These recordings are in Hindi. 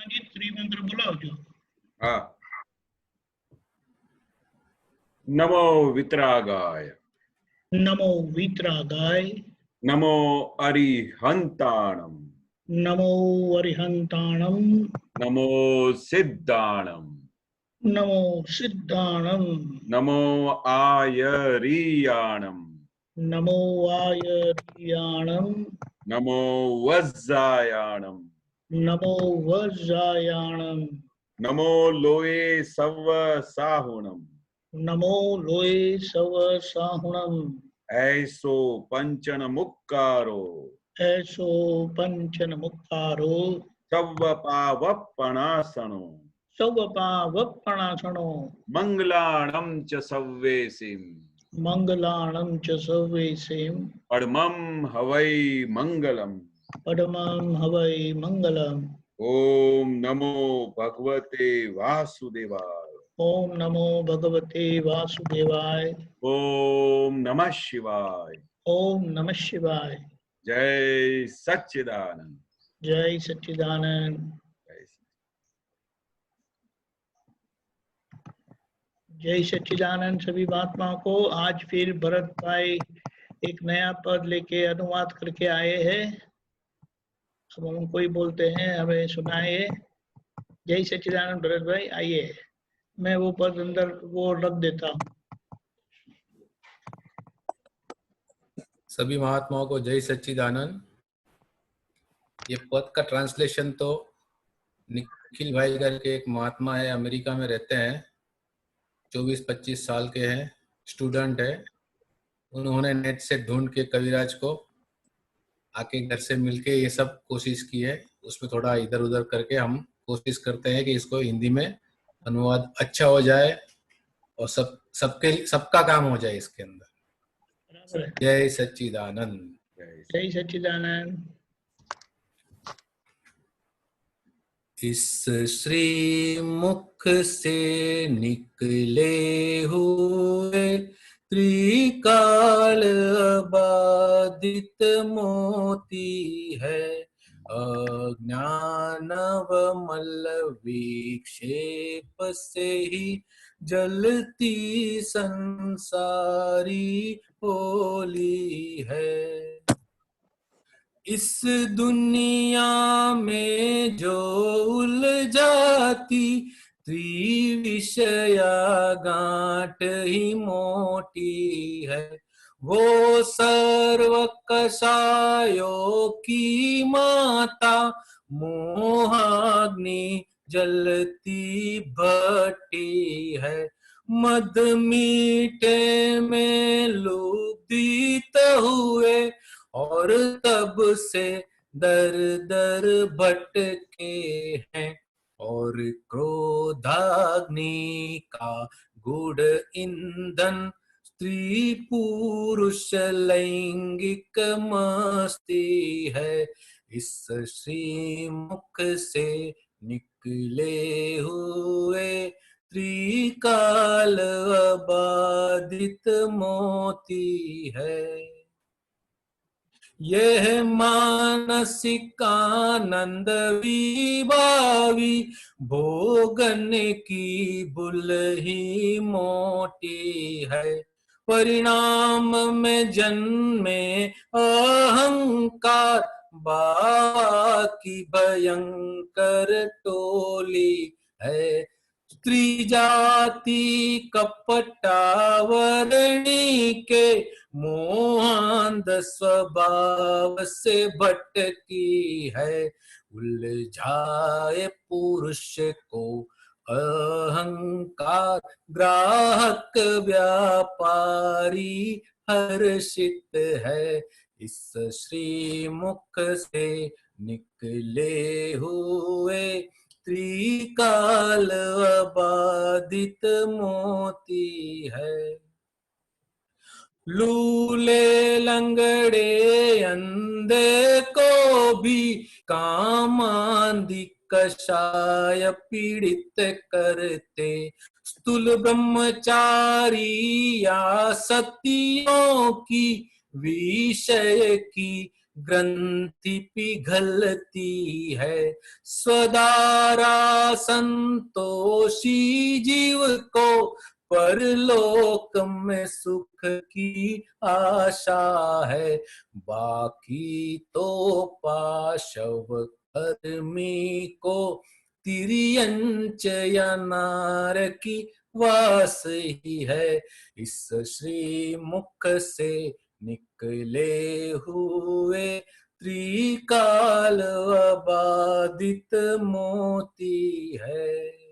जी त्रिमंत्र बुलाओ जो। हाँ। नमो वितरागाय, नमो वीतरागाय, नमो अरिहंताणम, नमो अरिहंताणम, नमो सिद्धाणम, नमो सिद्धाणम, नमो आयरियाणम, नमो आयर्याणम, नमो वज्जायाणम, नमो वज्रायाणम, नमो लोए सव साहुणम, नमो लोए सव साहुणम, ऐसो पंचन मुक्कारो, ऐसो पंचन मुक्तारो, सव पावपणासनो, सवपावपणासनो, मंगलाणम च सव्वेसिम, मंगलाणं च सर्वेसें, परमं हवै मंगलम। परमं हवै मंगलम्। ओम नमो भगवते वासुदेवाय, ओम नमो भगवते वासुदेवाय, ओम नमः शिवाय, ओम नमः शिवाय। जय सच्चिदानंद। जय सच्चिदानंद। जय जय सच्चिदानंद सभी महात्माओं को। आज फिर भरत भाई एक नया पद लेके अनुवाद करके आए हैं। अब हम उनको ही बोलते हैं, हमें सुनाए। जय सच्चिदानंद भरत भाई, आइए। मैं वो पद अंदर वो रख देता हूँ। सभी महात्माओं को जय सच्चिदानंद। ये पद का ट्रांसलेशन तो निखिल भाई करके एक महात्मा है, अमेरिका में रहते हैं, 24-25 साल के हैं, स्टूडेंट है। उन्होंने नेट से ढूंढ के कविराज को आके घर से मिलके ये सब कोशिश की है। उसमें थोड़ा इधर उधर करके हम कोशिश करते हैं कि इसको हिंदी में अनुवाद अच्छा हो जाए और सबका काम हो जाए इसके अंदर। जय सच्चिदानंद। जय सच्चिदानंद। इस श्री मुख से निकले हुए त्रिकाल बाधित मोती है, अज्ञानव मल विक्षेप से ही जलती संसारी होली है। इस दुनिया में जो उलझाती त्रिविषया गांठ ही मोटी है, वो सर्व कषायों की माता मोहाग्नि जलती भट्टी है। मद मीठे में लुब्धित हुए और तब से दर दर भटके हैं, और क्रोधाग्नि का गुड़ ईंधन स्त्री पुरुष लैंगिक मस्ती है। इस श्री मुख से निकले हुए त्रिकाल बाधित मोती है। यह मानसिक आनंद विभावी भोगन की बुल ही मोटी है। परिणाम में जन्मे अहंकार बाबा की भयंकर टोली है। स्त्री जाति कपटावरणी के मोहांध स्वभाव से भटकी है। उलझाए पुरुष को अहंकार ग्राहक व्यापारी हर्षित है। इस श्री मुख से निकले हुए त्रिकाल बाधित मोती है। लूले लंगड़े अंधे को भी कामांधी कषाय पीड़ित करते। स्थूल ब्रह्मचारी या सतियों की विषय की ग्रंथि पिघलती है। स्वधारा संतोषी जीव को परलोक में सुख की आशा है। बाकी तो पाशव कर्मी को तिर्यंच या नार की वास ही है। इस श्रीमुख से निकले हुए त्रिकाल अबाधित मोती है।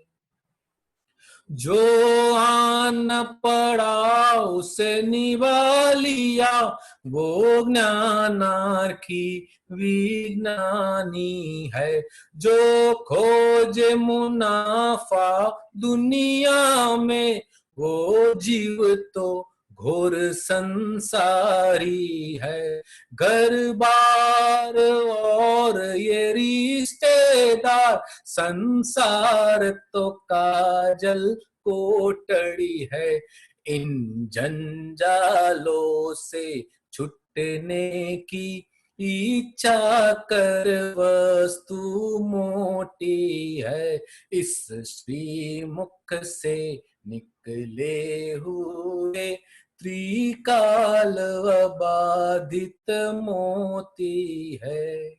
जो आन पड़ा उसे निभा लिया, वो ज्ञानार्थी विज्ञानी है। जो खोजे मुनाफा दुनिया में, वो जीव तो घोर संसारी है। घर बार और ये रिश्तेदार, संसार तो काजल कोटड़ी है। इन जंजालों से छुटने की इच्छा कर वस्तु मोटी है। इस श्रीमुख से निकले हुए त्रिकाल अबाधित मोती है।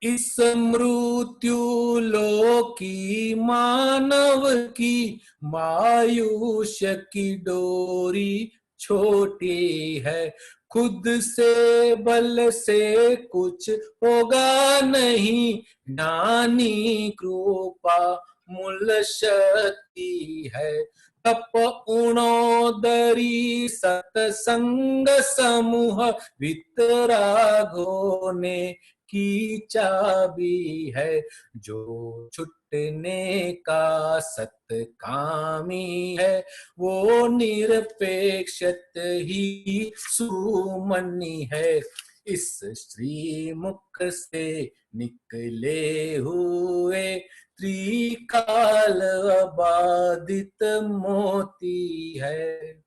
इस मृत्यु लोकी मानव की मायुष्य की डोरी छोटी है। खुद से बल से कुछ होगा नहीं, ज्ञानी कृपा मूल शक्ति है। तप उणोदरी सतसंग समूह वितरागों ने की चाबी है। जो छुटने का सत्कामी है, वो निरपेक्षत ही सुमनी है। इस श्रीमुख से निकले हुए त्रिकाल अबाधित मोती है।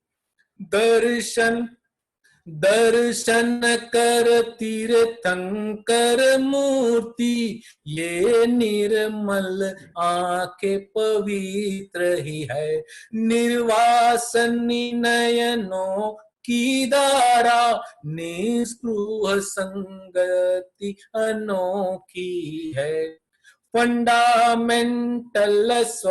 दर्शन कर तीर्थंकर मूर्ति, ये निर्मल आंखें पवित्र ही है। निर्वासनी नयनों की धारा, निस्पृह संगति अनोखी है। फंडामेंटल स्व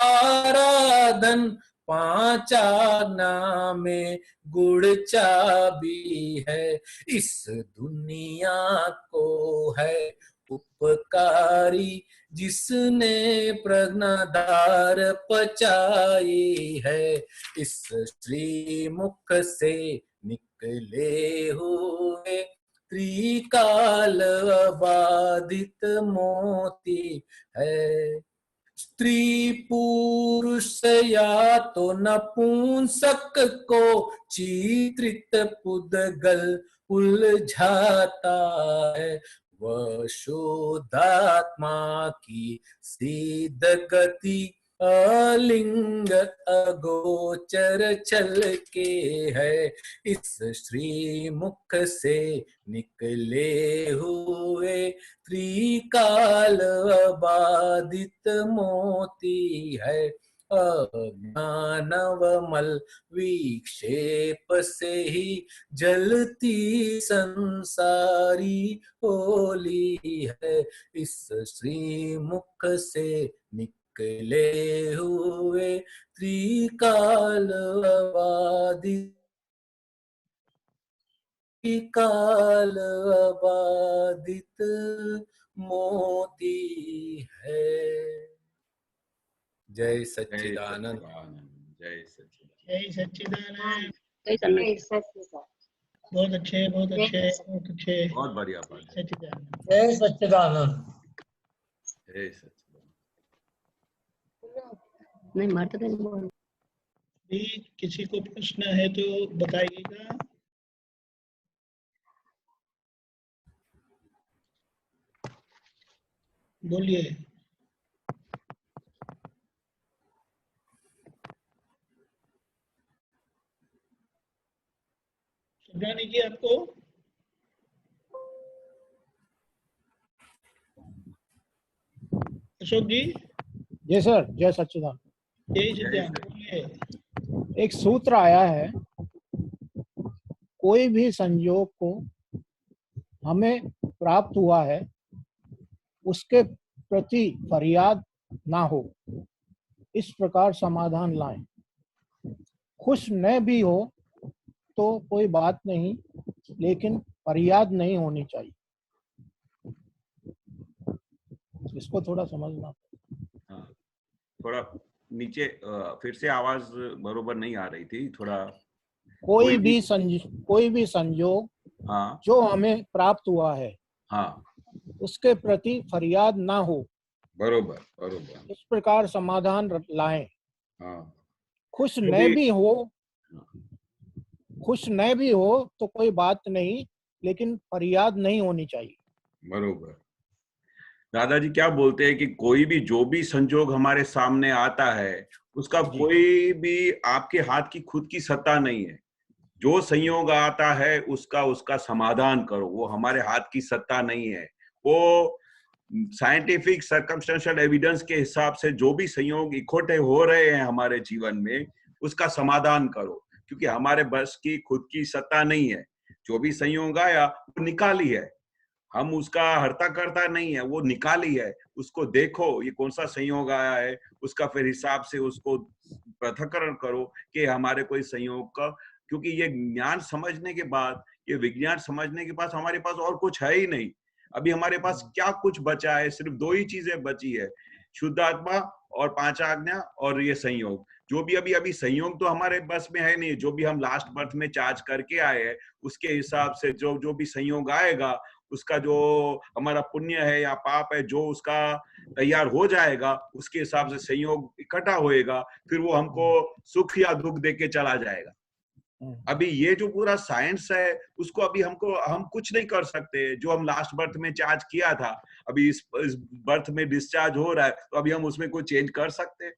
आराधन, पांच आज्ञा में गुड़ चाबी है। इस दुनिया को है उपकारी, जिसने प्रज्ञाधार पचाई है। इस श्रीमुख से निकले हुए त्रिकाल अबाधित मोती है। स्त्री पुरुष या तो नपुंसक को चित्रित पुद्गल उलझाता है। वह शुद्धात्मा की सिद्ध गति अलिंग अगोचर चल के है। इस श्रीमुख से निकले हुए त्रिकाल अबाधित मोती है। अज्ञानवमल विक्षेप से ही जलती संसारी होली है। इस श्रीमुख से निकले हुए त्रिकाल अबाधित काल अबाधित मोती है। जय सच्चिदानंद। जय सच्चिदानंद। जय सच्चिदानंद। बहुत अच्छे, बहुत अच्छे, बहुत अच्छे। बहुत बढ़िया पाठ। सच्चिदानंद। जय सच्चिदानंद। जय सच्चिदानंद। नहीं मारते नहीं बोल। किसी को प्रश्न है तो बताइएगा। बोलिए। रानी जी आपको अशोक जी जय सर, जय सच्चिदानंद। जय सच्चिदानंद बोलिए। एक सूत्र आया है, कोई भी संयोग को हमें प्राप्त हुआ है उसके प्रति फरियाद ना हो, इस प्रकार समाधान लाएं। खुश न भी हो तो कोई बात नहीं, लेकिन फरियाद नहीं होनी चाहिए। इसको थोड़ा समझना। हाँ, थोड़ा नीचे फिर से आवाज बरोबर नहीं आ रही थी, थोड़ा। कोई भी संयोग हाँ जो हमें प्राप्त हुआ है हाँ, उसके प्रति फरियाद ना हो, बरोबर बरोबर। इस प्रकार समाधान लाएं। हाँ, खुश तो न भी हो तो कोई बात नहीं, लेकिन फरियाद नहीं होनी चाहिए। बरोबर। दादाजी क्या बोलते हैं कि कोई भी जो भी संजोग हमारे सामने आता है उसका जी। कोई भी आपके हाथ की खुद की सत्ता नहीं है। जो संयोग आता है उसका समाधान करो, वो हमारे हाथ की सत्ता नहीं है। वो साइंटिफिक सर्कमस्टेंशियल एविडेंस के हिसाब से जो भी संयोग इकट्ठे हो रहे हैं हमारे जीवन में उसका समाधान करो, क्योंकि हमारे बस की खुद की सत्ता नहीं है। जो भी संयोग आया वो निकाली है, हम उसका हर्ता करता नहीं है, वो निकाली है। उसको देखो ये कौन सा संयोग आया है, उसका फिर हिसाब से उसको पृथक्करण करो कि हमारे कोई संयोग का, क्योंकि ये ज्ञान समझने के बाद, ये विज्ञान समझने के पास हमारे पास और कुछ है ही नहीं। अभी हमारे पास क्या कुछ बचा है? सिर्फ दो ही चीजें बची है, शुद्ध आत्मा और पांच आज्ञा और ये संयोग। जो भी अभी संयोग तो हमारे बस में है नहीं। जो भी हम लास्ट बर्थ में चार्ज करके आए हैं उसके हिसाब से जो भी संयोग आएगा उसका जो हमारा पुण्य है या पाप है जो उसका तैयार हो जाएगा उसके हिसाब से संयोग इकट्ठा होएगा, फिर वो हमको सुख या दुख दे के चला जाएगा। अभी ये जो पूरा साइंस है उसको अभी हम कुछ नहीं कर सकते। जो हम लास्ट बर्थ में चार्ज किया था अभी इस बर्थ में डिस्चार्ज हो रहा है, तो अभी हम उसमें कोई चेंज कर सकते हैं?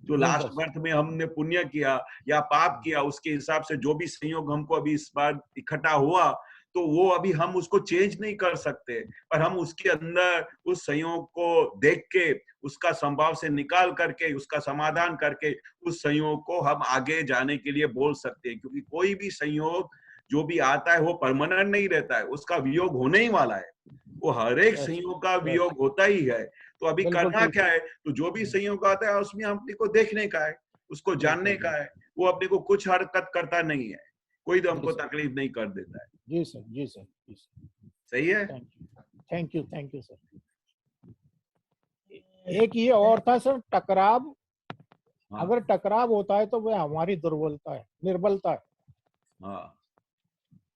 जो लास्ट बर्थ में हमने पुण्य किया या पाप किया उसके हिसाब से जो भी संयोग हमको अभी इस बार इकट्ठा हुआ, तो वो अभी हम उसको चेंज नहीं कर सकते। पर हम उसके अंदर उस संयोग को देख के उसका संभाव से निकाल करके उसका समाधान करके उस संयोग को हम आगे जाने के लिए बोल सकते हैं। क्योंकि कोई भी संयोग जो भी आता है वो परमानेंट नहीं रहता है, उसका वियोग होने ही वाला है। वो हर एक संयोग का वियोग होता ही है। तो अभी करना क्या है? तो जो भी संयोग आता है उसमें अपने को देखने का है, उसको जानने का है। वो अपने को कुछ हरकत करता नहीं है, कोई तो हमको तकलीफ नहीं कर देता है। जी सर, जी सर, जी सर। सही है। Thank you sir. एक ये और था सर, टकराव। हाँ। अगर टकराव होता है तो वह हमारी दुर्बलता है, निर्बलता है। हाँ,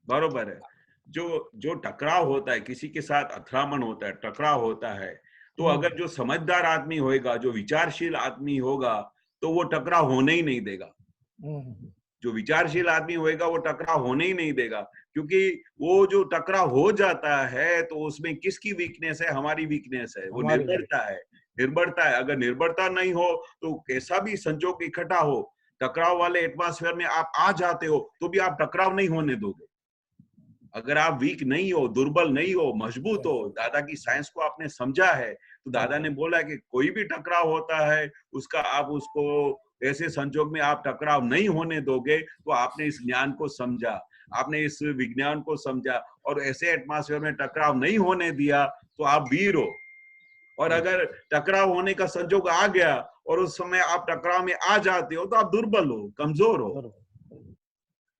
बरोबर है। जो टकराव होता है, किसी के साथ अथरामन होता है, टकराव होता है, तो अगर जो समझदार आदमी होएगा, जो विचारशील आदमी होगा, तो वो टकराव होने ही नहीं देगा। जो विचारशील आदमी होएगा वो टकराव होने ही नहीं देगा, क्योंकि वो जो टकराव हो जाता है तो उसमें किसकी वीकनेस है? हमारी वीकनेस है, वो निर्भरता है। निर्भरता है। अगर निर्भरता नहीं हो तो कैसा भी संजोग इकट्ठा हो, टकराव वाले एटमॉस्फेयर में आप आ जाते हो तो भी आप टकराव नहीं होने दोगे। अगर आप वीक नहीं हो, दुर्बल नहीं हो, मजबूत हो, दादा की साइंस को आपने समझा है, तो दादा ने बोला कि कोई भी टकराव होता है उसका आप उसको ऐसे संजोग में आप टकराव नहीं होने दोगे। तो आपने इस ज्ञान को समझा, आपने इस विज्ञान को समझा और ऐसे एटमॉस्फेयर में टकराव नहीं होने दिया तो आप वीर हो। और अगर टकराव होने का संजोग आ गया और उस समय आप टकराव में आ जाते हो तो आप दुर्बल हो, कमजोर हो।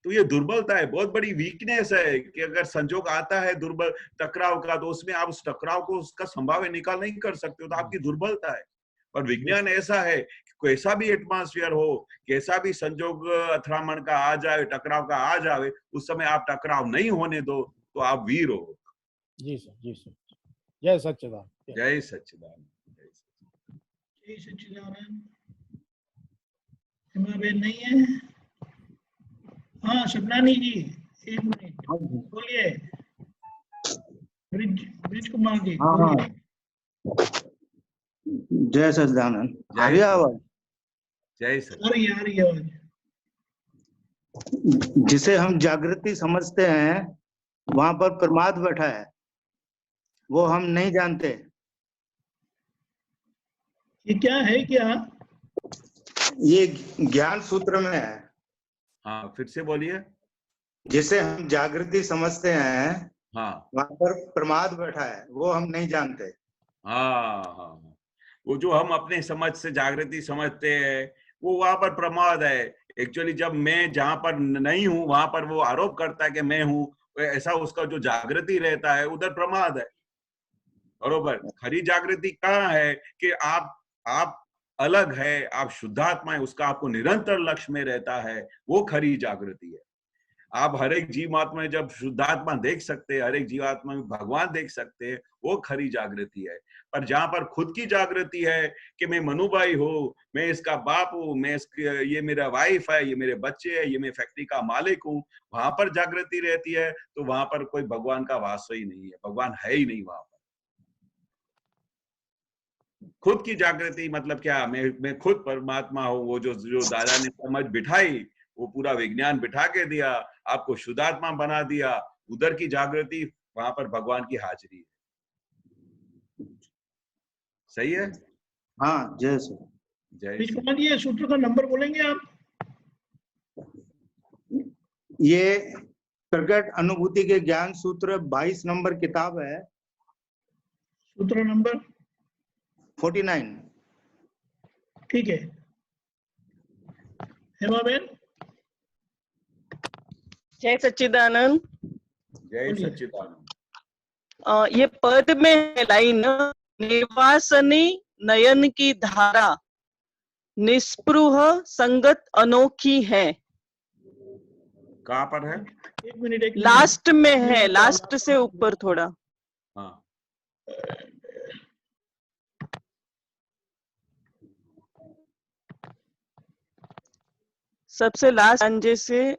तो ये दुर्बलता है, बहुत बड़ी वीकनेस है कि अगर संजोग आता है दुर्बल टकराव का, तो उसमें आप उस टकराव को उसका संभाव्य निकाल नहीं कर सकते हो, तो आपकी दुर्बलता है। पर विज्ञान ऐसा है कि कैसा भी एटमॉस्फेयर हो, कैसा भी संजोग अथरामण का आ जाए, टकराव का आ जाए, उस समय आप टकराव नहीं होने दो तो आप वीर हो। जी सर, जी सर। जय सच्चिदानंद। जय सच्चिदानंद। जय सच्चिदानंद। हिमाबेन नहीं है? हाँ, शबनानी जी, एक मिनट बोलिए। ब्रिज कुमार जी बोलिए। जय सच्चिदानंद। आ रही आवाज? जय आ रही है आवाज। जिसे हम जागृति समझते हैं वहां पर प्रमाद बैठा है, वो हम नहीं जानते। ये क्या है? क्या ये ज्ञान सूत्र में है। हाँ, फिर से बोलिए। जिसे हम जागृति समझते हैं हाँ वहां पर प्रमाद बैठा है, वो हम नहीं जानते। हाँ हाँ हाँ। वो जो हम अपने समझ से जागृति समझते हैं वो वहां पर प्रमाद है। एक्चुअली जब मैं जहां पर नहीं हूं वहां पर वो आरोप करता है कि मैं हूं, ऐसा उसका जो जागृति रहता है उधर प्रमाद है। बरोबर। खरी जागृति कहाँ है कि आप अलग है, आप शुद्धात्मा है, उसका आपको निरंतर लक्ष्य में रहता है, वो खरी जागृति है। आप हर एक जीवात्मा में जब शुद्धात्मा देख सकते हैं, हर एक जीवात्मा में भगवान देख सकते हैं, वो खरी जागृति है। पर जहां पर खुद की जागृति है कि मैं मनुभाई हूँ, मैं इसका बाप हूँ, ये मेरा वाइफ है, ये मेरे बच्चे है, ये मैं फैक्ट्री का मालिक हूँ, वहां पर जागृति रहती है, तो वहां पर कोई भगवान का वास ही नहीं है, भगवान है ही नहीं वहां पर। खुद की जागृति मतलब क्या? मैं खुद परमात्मा हूँ। वो जो दादा ने समझ बिठाई, वो पूरा विज्ञान बिठा के दिया, आपको शुद्धात्मा बना दिया, उधर की जागृति, वहां पर भगवान की हाजिरी है। सही है? हाँ जय सर। जय बीच कुमार जी, ये सूत्र का नंबर बोलेंगे आप? ये प्रकट अनुभूति के ज्ञान सूत्र 22 नंबर किताब है। सूत्र नंबर 49। ठीक है। हेमा बेन, जय सच्चिदानंद। जय बोलिए। सच्चिदानंद। ये पद में है लाइन, निर्वासनी नयन की धारा निस्पृह संगत अनोखी है। कहाँ पर है? एक मिनट। लास्ट में है, लास्ट से ऊपर थोड़ा। हाँ, सबसे लास्ट अंजे से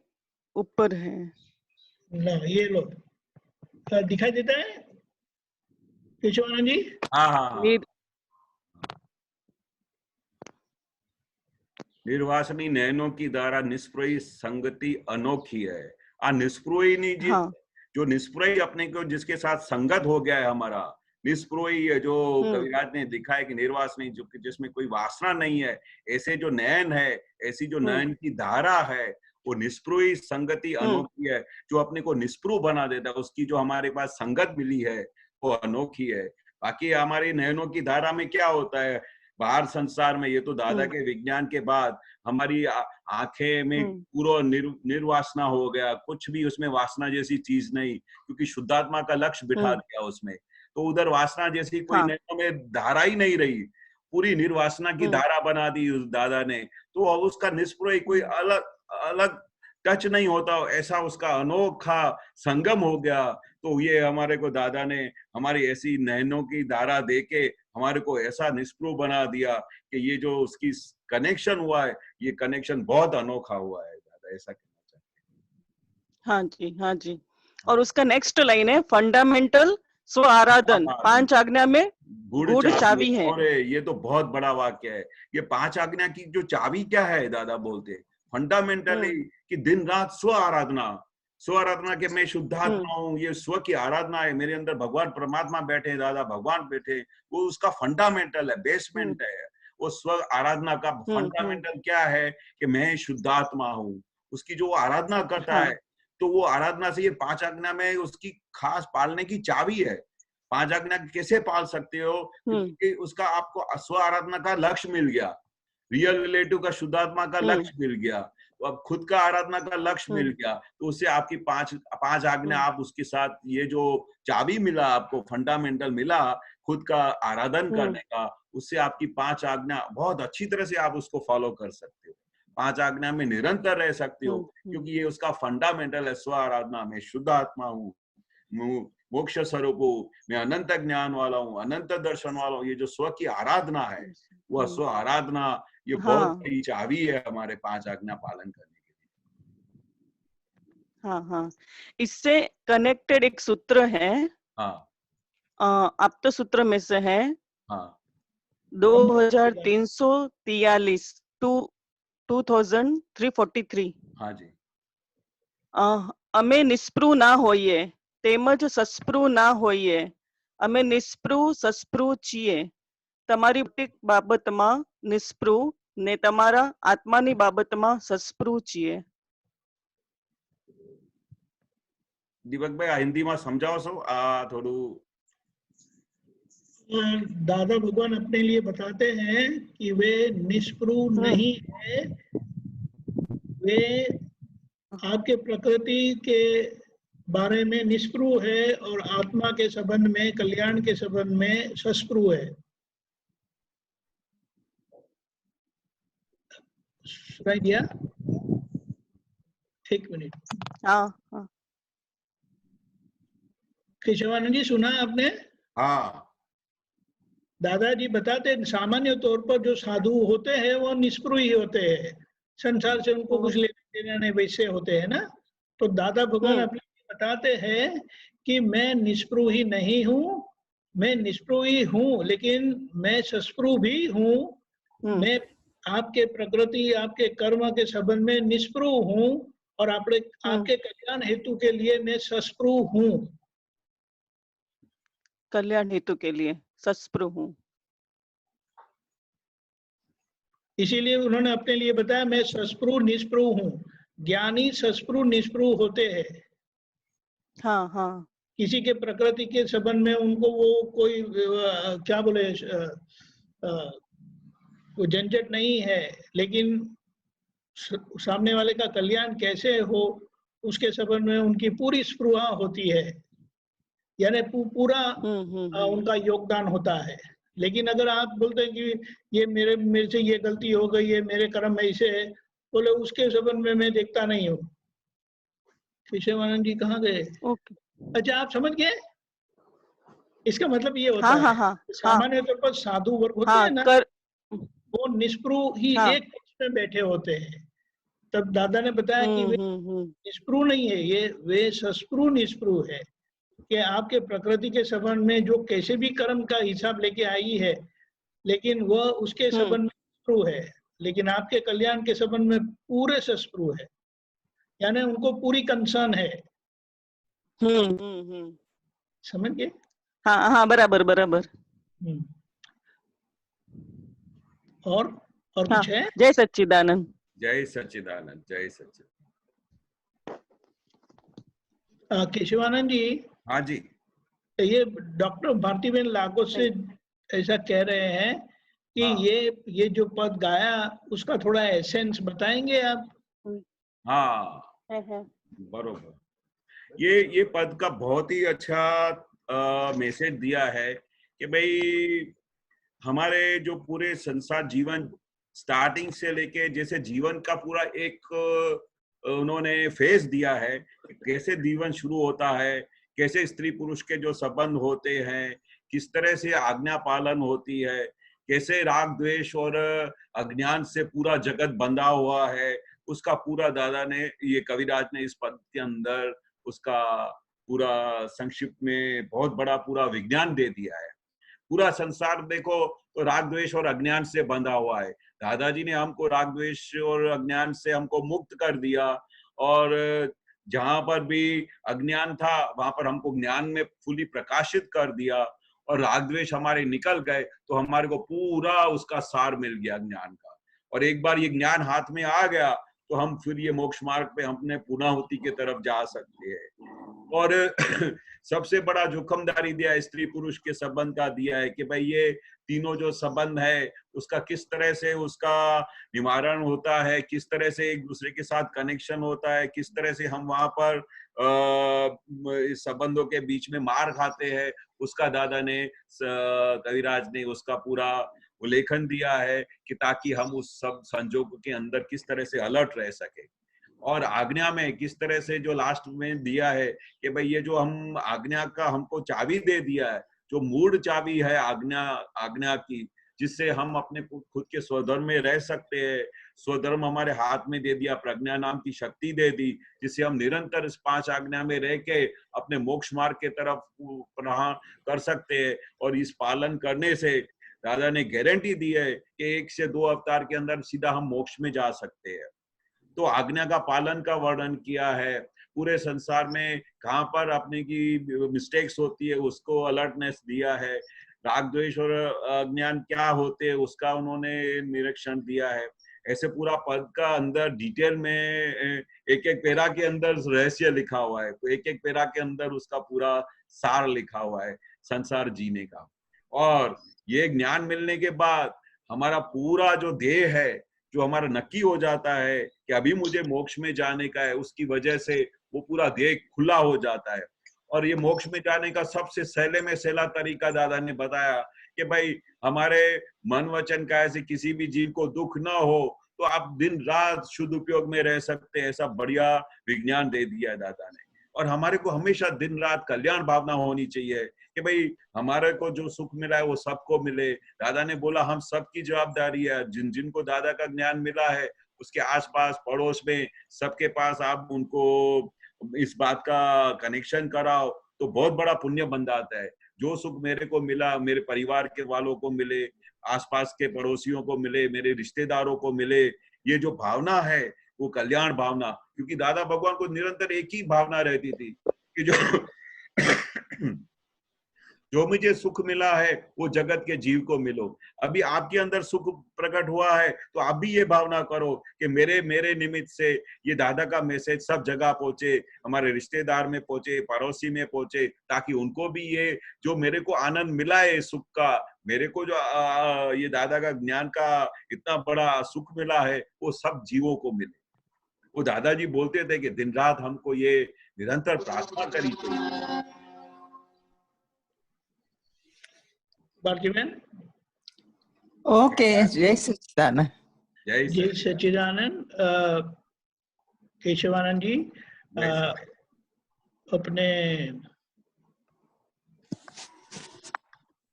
ऊपर है। ना ये लो, दिखाई देता है केशवानंद जी? हाँ हाँ हाँ। निर्वासनी नयनों की धारा निस्पृही संगति अनोखी है। निस्पृही नहीं जी, हाँ। जो निस्पृही अपने को जिसके साथ संगत हो गया है हमारा, निस्पृही है, जो कविराज ने दिखाया कि निर्वासनी, जो जिसमें कोई वासना नहीं है, ऐसे जो नयन है, ऐसी जो नयन की धारा है, वो निस्पृही संगति अनोखी है। जो अपने को निस्पृह बना देता है, उसकी जो हमारे पास संगत मिली है वो अनोखी है। बाकी हमारी नयनों की धारा में क्या होता है बाहर संसार में, ये तो दादा के विज्ञान के बाद हमारी आंखें में पूरा निर्वासना हो गया, कुछ भी उसमें वासना जैसी चीज नहीं, क्योंकि शुद्धात्मा का लक्ष्य बिठा दिया उसमें, तो उधर वासना जैसी कोई नयनों में धारा ही नहीं रही, पूरी निर्वासना की धारा बना दी उस दादा ने। तो अब उसका निस्पृह कोई अलग टच नहीं होता, ऐसा उसका अनोखा संगम हो गया। तो ये हमारे को दादा ने हमारी ऐसी नयनों की धारा देके हमारे को ऐसा निस्पृह बना दिया कि ये जो उसकी कनेक्शन हुआ है, ये कनेक्शन बहुत अनोखा हुआ है। दादा ऐसा कहना चाहते हैं। हाँ जी, हाँ जी। और उसका नेक्स्ट लाइन है, फंडामेंटल स्व आराधन 5 आज्ञा में गूढ़ चाबी है। और ये तो बहुत बड़ा वाक्य है। ये 5 आज्ञा की जो चाबी क्या है दादा बोलते हैं, फंडामेंटली कि दिन रात स्व आराधना के मैं शुद्धात्मा हूँ, ये स्व की आराधना है, मेरे अंदर भगवान परमात्मा बैठे, दादा भगवान बैठे, वो उसका फंडामेंटल है, बेसमेंट है। वो स्व आराधना का फंडामेंटल क्या है कि मैं शुद्धात्मा हूँ, उसकी जो आराधना करता है, तो वो आराधना से ये 5 आज्ञा में उसकी खास पालने की चाबी है। 5 आज्ञा कैसे पाल सकते हो? क्योंकि उसका आपको स्व आराधना का लक्ष्य मिल गया, रियल रिलेटिव का शुद्धात्मा का लक्ष्य मिल गया, तो अब खुद का आराधना का लक्ष्य मिल गया, तो उससे आपकी 5 आज्ञा, आप उसके साथ ये जो चाबी मिला आपको, फंडामेंटल मिला खुद का आराधन करने का, उससे आपकी 5 आज्ञा बहुत अच्छी तरह से आप उसको फॉलो कर सकते हो, 5 आज्ञा में निरंतर रह सकते हो, क्योंकि ये उसका फंडामेंटल है। स्व आराधना में शुद्ध आत्मा हूँ, मोक्ष स्वरूप हूँ, मैं अनंत ज्ञान वाला हूँ, अनंत दर्शन वाला हूँ। ये जो स्व की आराधना है, वह स्व आराधना ये बहुत बड़ी चाबी है हमारे 5 आज्ञा पालन करने के लिए। हाँ हाँ, इससे कनेक्टेड एक सूत्र है। आप तो सूत्र में से है। 2343 2343। हाँ जी। અમે નિસ્પૃહ ના હોઈએ તેમજ સસ્પૃહ ના હોઈએ. અમે નિસ્પૃહ સસ્પૃહ છીએ. તમારી ભૌતિક બાબતમાં નિસ્પૃહ ને તમારા આત્માની બાબતમાં સસ્પૃહ છીએ. દીપકભાઈ, આ હિન્દીમાં સમજાવશો? આ થોડું दादा भगवान अपने लिए बताते हैं कि वे निष्पृह नहीं है, वे आपके प्रकृति के बारे में निष्पृह है और आत्मा के संबंध में, कल्याण के संबंध में सस्पृह है. सुनाई दिया? एक मिनट. हाँ हाँ केशवानंद जी, सुना आपने? हाँ, दादाजी बताते हैं सामान्य तौर पर जो साधु होते हैं वो निष्पृह ही होते हैं, संसार से उनको कुछ लेना देना नहीं, वैसे होते हैं ना. तो दादा भगवान अपने बताते हैं कि मैं निष्पृह ही नहीं हूँ, मैं निष्पृह ही हूँ, लेकिन मैं सस्पृह भी हूँ. मैं आपके प्रकृति, आपके कर्म के संबंध में निष्पृह हूँ और आपके कल्याण हेतु के लिए मैं सस्पृह हूँ. कल्याण हेतु के लिए सस्पृह हूँ. इसीलिए उन्होंने अपने लिए बताया मैं सस्पृह निष्पृह हूँ. ज्ञानी सस्पृह निष्पृह होते हैं. हाँ हाँ किसी के प्रकृति के संबंध में उनको वो कोई क्या बोले वो झंझट नहीं है, लेकिन सामने वाले का कल्याण कैसे हो उसके संबंध में उनकी पूरी स्पृहा होती है, यानी पूरा उनका योगदान होता है. लेकिन अगर आप बोलते हैं कि ये मेरे से ये गलती हो गई है, मेरे कर्म ऐसे है, बोले उसके संबंध में मैं देखता नहीं हूँ. केशवानंद जी कहाँ गए? अच्छा, आप समझ गए? इसका मतलब ये होता है सामान्य तौर पर साधु वर्ग होते हैं ना, वो निष्पृह ही एक पक्ष में बैठे होते हैं. तब दादा ने बताया कि वे निष्पृह नहीं है, ये वे सस्पृह निष्पृह है कि आपके प्रकृति के संबंध में जो कैसे भी कर्म का हिसाब लेके आई है, लेकिन वह उसके संबंध में सस्पृह है, लेकिन आपके कल्याण के संबंध में पूरे सस्पृह है, यानी उनको पूरी कंसर्न है. समझ गए? हाँ हाँ बराबर बराबर. और कुछ है? जय सच्चिदानंद. जय सच्चिदानंद. जय सच्चिदानंद. केशवानंद जी. हाँ जी. ये डॉक्टर भारतीबेन लागो से ऐसा कह रहे हैं कि ये जो पद गाया उसका थोड़ा एसेंस बताएंगे आप? हाँ बरोबर. ये पद का बहुत ही अच्छा मैसेज दिया है कि भाई हमारे जो पूरे संसार जीवन स्टार्टिंग से लेके जैसे जीवन का पूरा एक उन्होंने फेज दिया है, कैसे जीवन शुरू होता है, कैसे स्त्री पुरुष के जो संबंध होते हैं, किस तरह से आज्ञा पालन होती है, कैसे राग द्वेष और अज्ञान से पूरा जगत बंधा हुआ है, उसका पूरा दादा ने, ये कविराज ने इस पद के अंदर उसका पूरा संक्षिप्त में बहुत बड़ा पूरा विज्ञान दे दिया है. पूरा संसार देखो तो राग द्वेष और अज्ञान से बंधा हुआ है. दादाजी ने हमको राग द्वेष और अज्ञान से हमको मुक्त कर दिया, और जहां पर भी अज्ञान था वहां पर हमको ज्ञान में फुली प्रकाशित कर दिया, और राग द्वेष हमारे निकल गए तो हमारे को पूरा उसका सार मिल गया ज्ञान का. और एक बार ये ज्ञान हाथ में आ गया तो हम फिर ये मोक्ष मार्ग पे अपने पूर्णाहुति की तरफ जा सकते हैं. और सबसे बड़ा जोखमदारी दिया है स्त्री पुरुष के संबंध का दिया है कि भाई ये तीनों जो संबंध है उसका किस तरह से उसका निवारण होता है, किस तरह से एक दूसरे के साथ कनेक्शन होता है, किस तरह से हम वहां पर इस संबंधों के बीच में मार खाते हैं, उसका दादा ने कविराज ने उसका पूरा उल्लेखन दिया है कि ताकि हम उस सब संजोगों के अंदर किस तरह से अलर्ट रह सके. और आज्ञा में किस तरह से जो लास्ट में दिया है कि भाई ये जो हम आज्ञा का हमको चाबी दे दिया है, जो मूड चाबी है आज्ञा की, जिससे हम अपने खुद के स्वधर्म में रह सकते हैं. स्वधर्म हमारे हाथ में दे दिया, प्रज्ञा नाम की शक्ति दे दी, जिससे हम निरंतर इस 5 आज्ञा में रह के अपने मोक्ष मार्ग के तरफ प्रयाण कर सकते हैं. और इस पालन करने से दादा ने गारंटी दी है कि 1 से 2 अवतार के अंदर सीधा हम मोक्ष में जा सकते हैं. तो आज्ञा का पालन का वर्णन किया है. पूरे संसार में कहाँ पर अपने की मिस्टेक्स होती है उसको अलर्टनेस दिया है, राग द्वेष और अज्ञान क्या होते हैं उसका उन्होंने निरीक्षण दिया है। ऐसे पूरा पद का अंदर डिटेल में एक एक पैरा के अंदर रहस्य लिखा हुआ है, तो एक एक पैरा के अंदर उसका पूरा सार लिखा हुआ है संसार जीने का। और ये ज्ञान मिलने के बाद हमारा पूरा जो देह है, जो हमारा नक्की हो जाता है कि अभी मुझे मोक्ष में जाने का है, उसकी वजह से वो पूरा देह खुला हो जाता है। और ये मोक्ष में जाने का सबसे सहले में सहला तरीका दादा ने बताया कि भाई हमारे मन वचन का ऐसे किसी भी जीव को दुख ना हो तो आप दिन रात शुद्ध उपयोग में रह सकते हैं, ऐसा बढ़िया विज्ञान दे दिया है दादा ने। और हमारे को हमेशा दिन रात कल्याण भावना होनी चाहिए कि भाई हमारे को जो सुख मिला है वो सबको मिले। दादा ने बोला हम सबकी जवाबदारी है, जिनको दादा का ज्ञान मिला है उसके आसपास पड़ोस में सबके पास आप उनको इस बात का कनेक्शन कराओ तो बहुत बड़ा पुण्य बन जाता है। जो सुख मेरे को मिला, मेरे परिवार के वालों को मिले, आसपास के पड़ोसियों को मिले, मेरे रिश्तेदारों को मिले, ये जो भावना है वो कल्याण भावना। क्योंकि दादा भगवान को निरंतर एक ही भावना रहती थी कि जो मुझे सुख मिला है वो जगत के जीव को मिलो। अभी आपके अंदर सुख प्रकट हुआ है तो आप भी ये भावना करो कि मेरे निमित्त से ये दादा का मैसेज सब जगह पहुंचे, हमारे रिश्तेदार में पहुंचे, पड़ोसी में पहुंचे, ताकि उनको भी ये जो मेरे को आनंद मिला है सुख का, मेरे को जो ये दादा का ज्ञान का इतना बड़ा सुख मिला है वो सब जीवों को मिले। वो दादाजी बोलते थे कि दिन रात हमको ये निरंतर प्रार्थना करनी चाहिए। ओके, जय सच्चिदानंद। जय सच्चिदानंद। केशवानंद जी अपने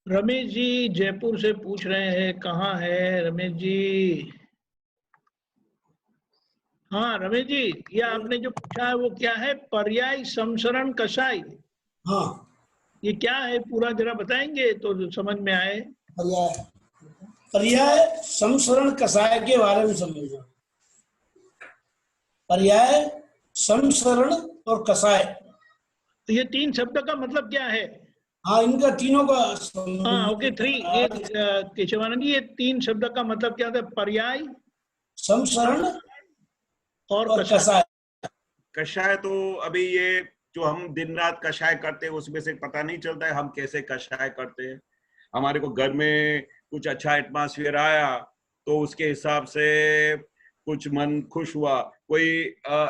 रमेश जी जयपुर से पूछ रहे हैं, कहाँ है रमेश जी? हाँ रमेश जी, ये आपने जो पूछा है वो क्या है? पर्याय संसरण कषाय। हाँ, ये क्या है पूरा जरा बताएंगे तो समझ में आए। पर्याय संसरण कषाय के बारे में समझो। पर्याय संसरण और कषाय, तो ये तीन शब्द का मतलब क्या है? हाँ, इनका तीनों का हाँ ओके, थ्री। ये केशवानंद जी, ये तीन शब्द का मतलब क्या होता है? पर्याय, संसरण और कषाय। कषाय तो अभी ये जो हम दिन रात कषाय करते हैं उसमें से पता नहीं चलता है हम कैसे कषाय करते हैं। हमारे को घर में कुछ अच्छा एटमॉस्फेयर आया तो उसके हिसाब से कुछ मन खुश हुआ, कोई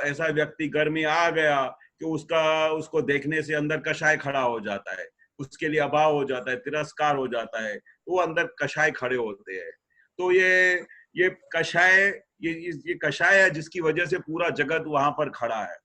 ऐसा व्यक्ति घर में आ गया कि उसको देखने से अंदर कषाय खड़ा हो जाता है, उसके लिए अभाव हो जाता है, तिरस्कार हो जाता है, तो अंदर कषाय खड़े होते हैं। तो ये कषाय ये कषाय है जिसकी वजह से पूरा जगत वहां पर खड़ा है।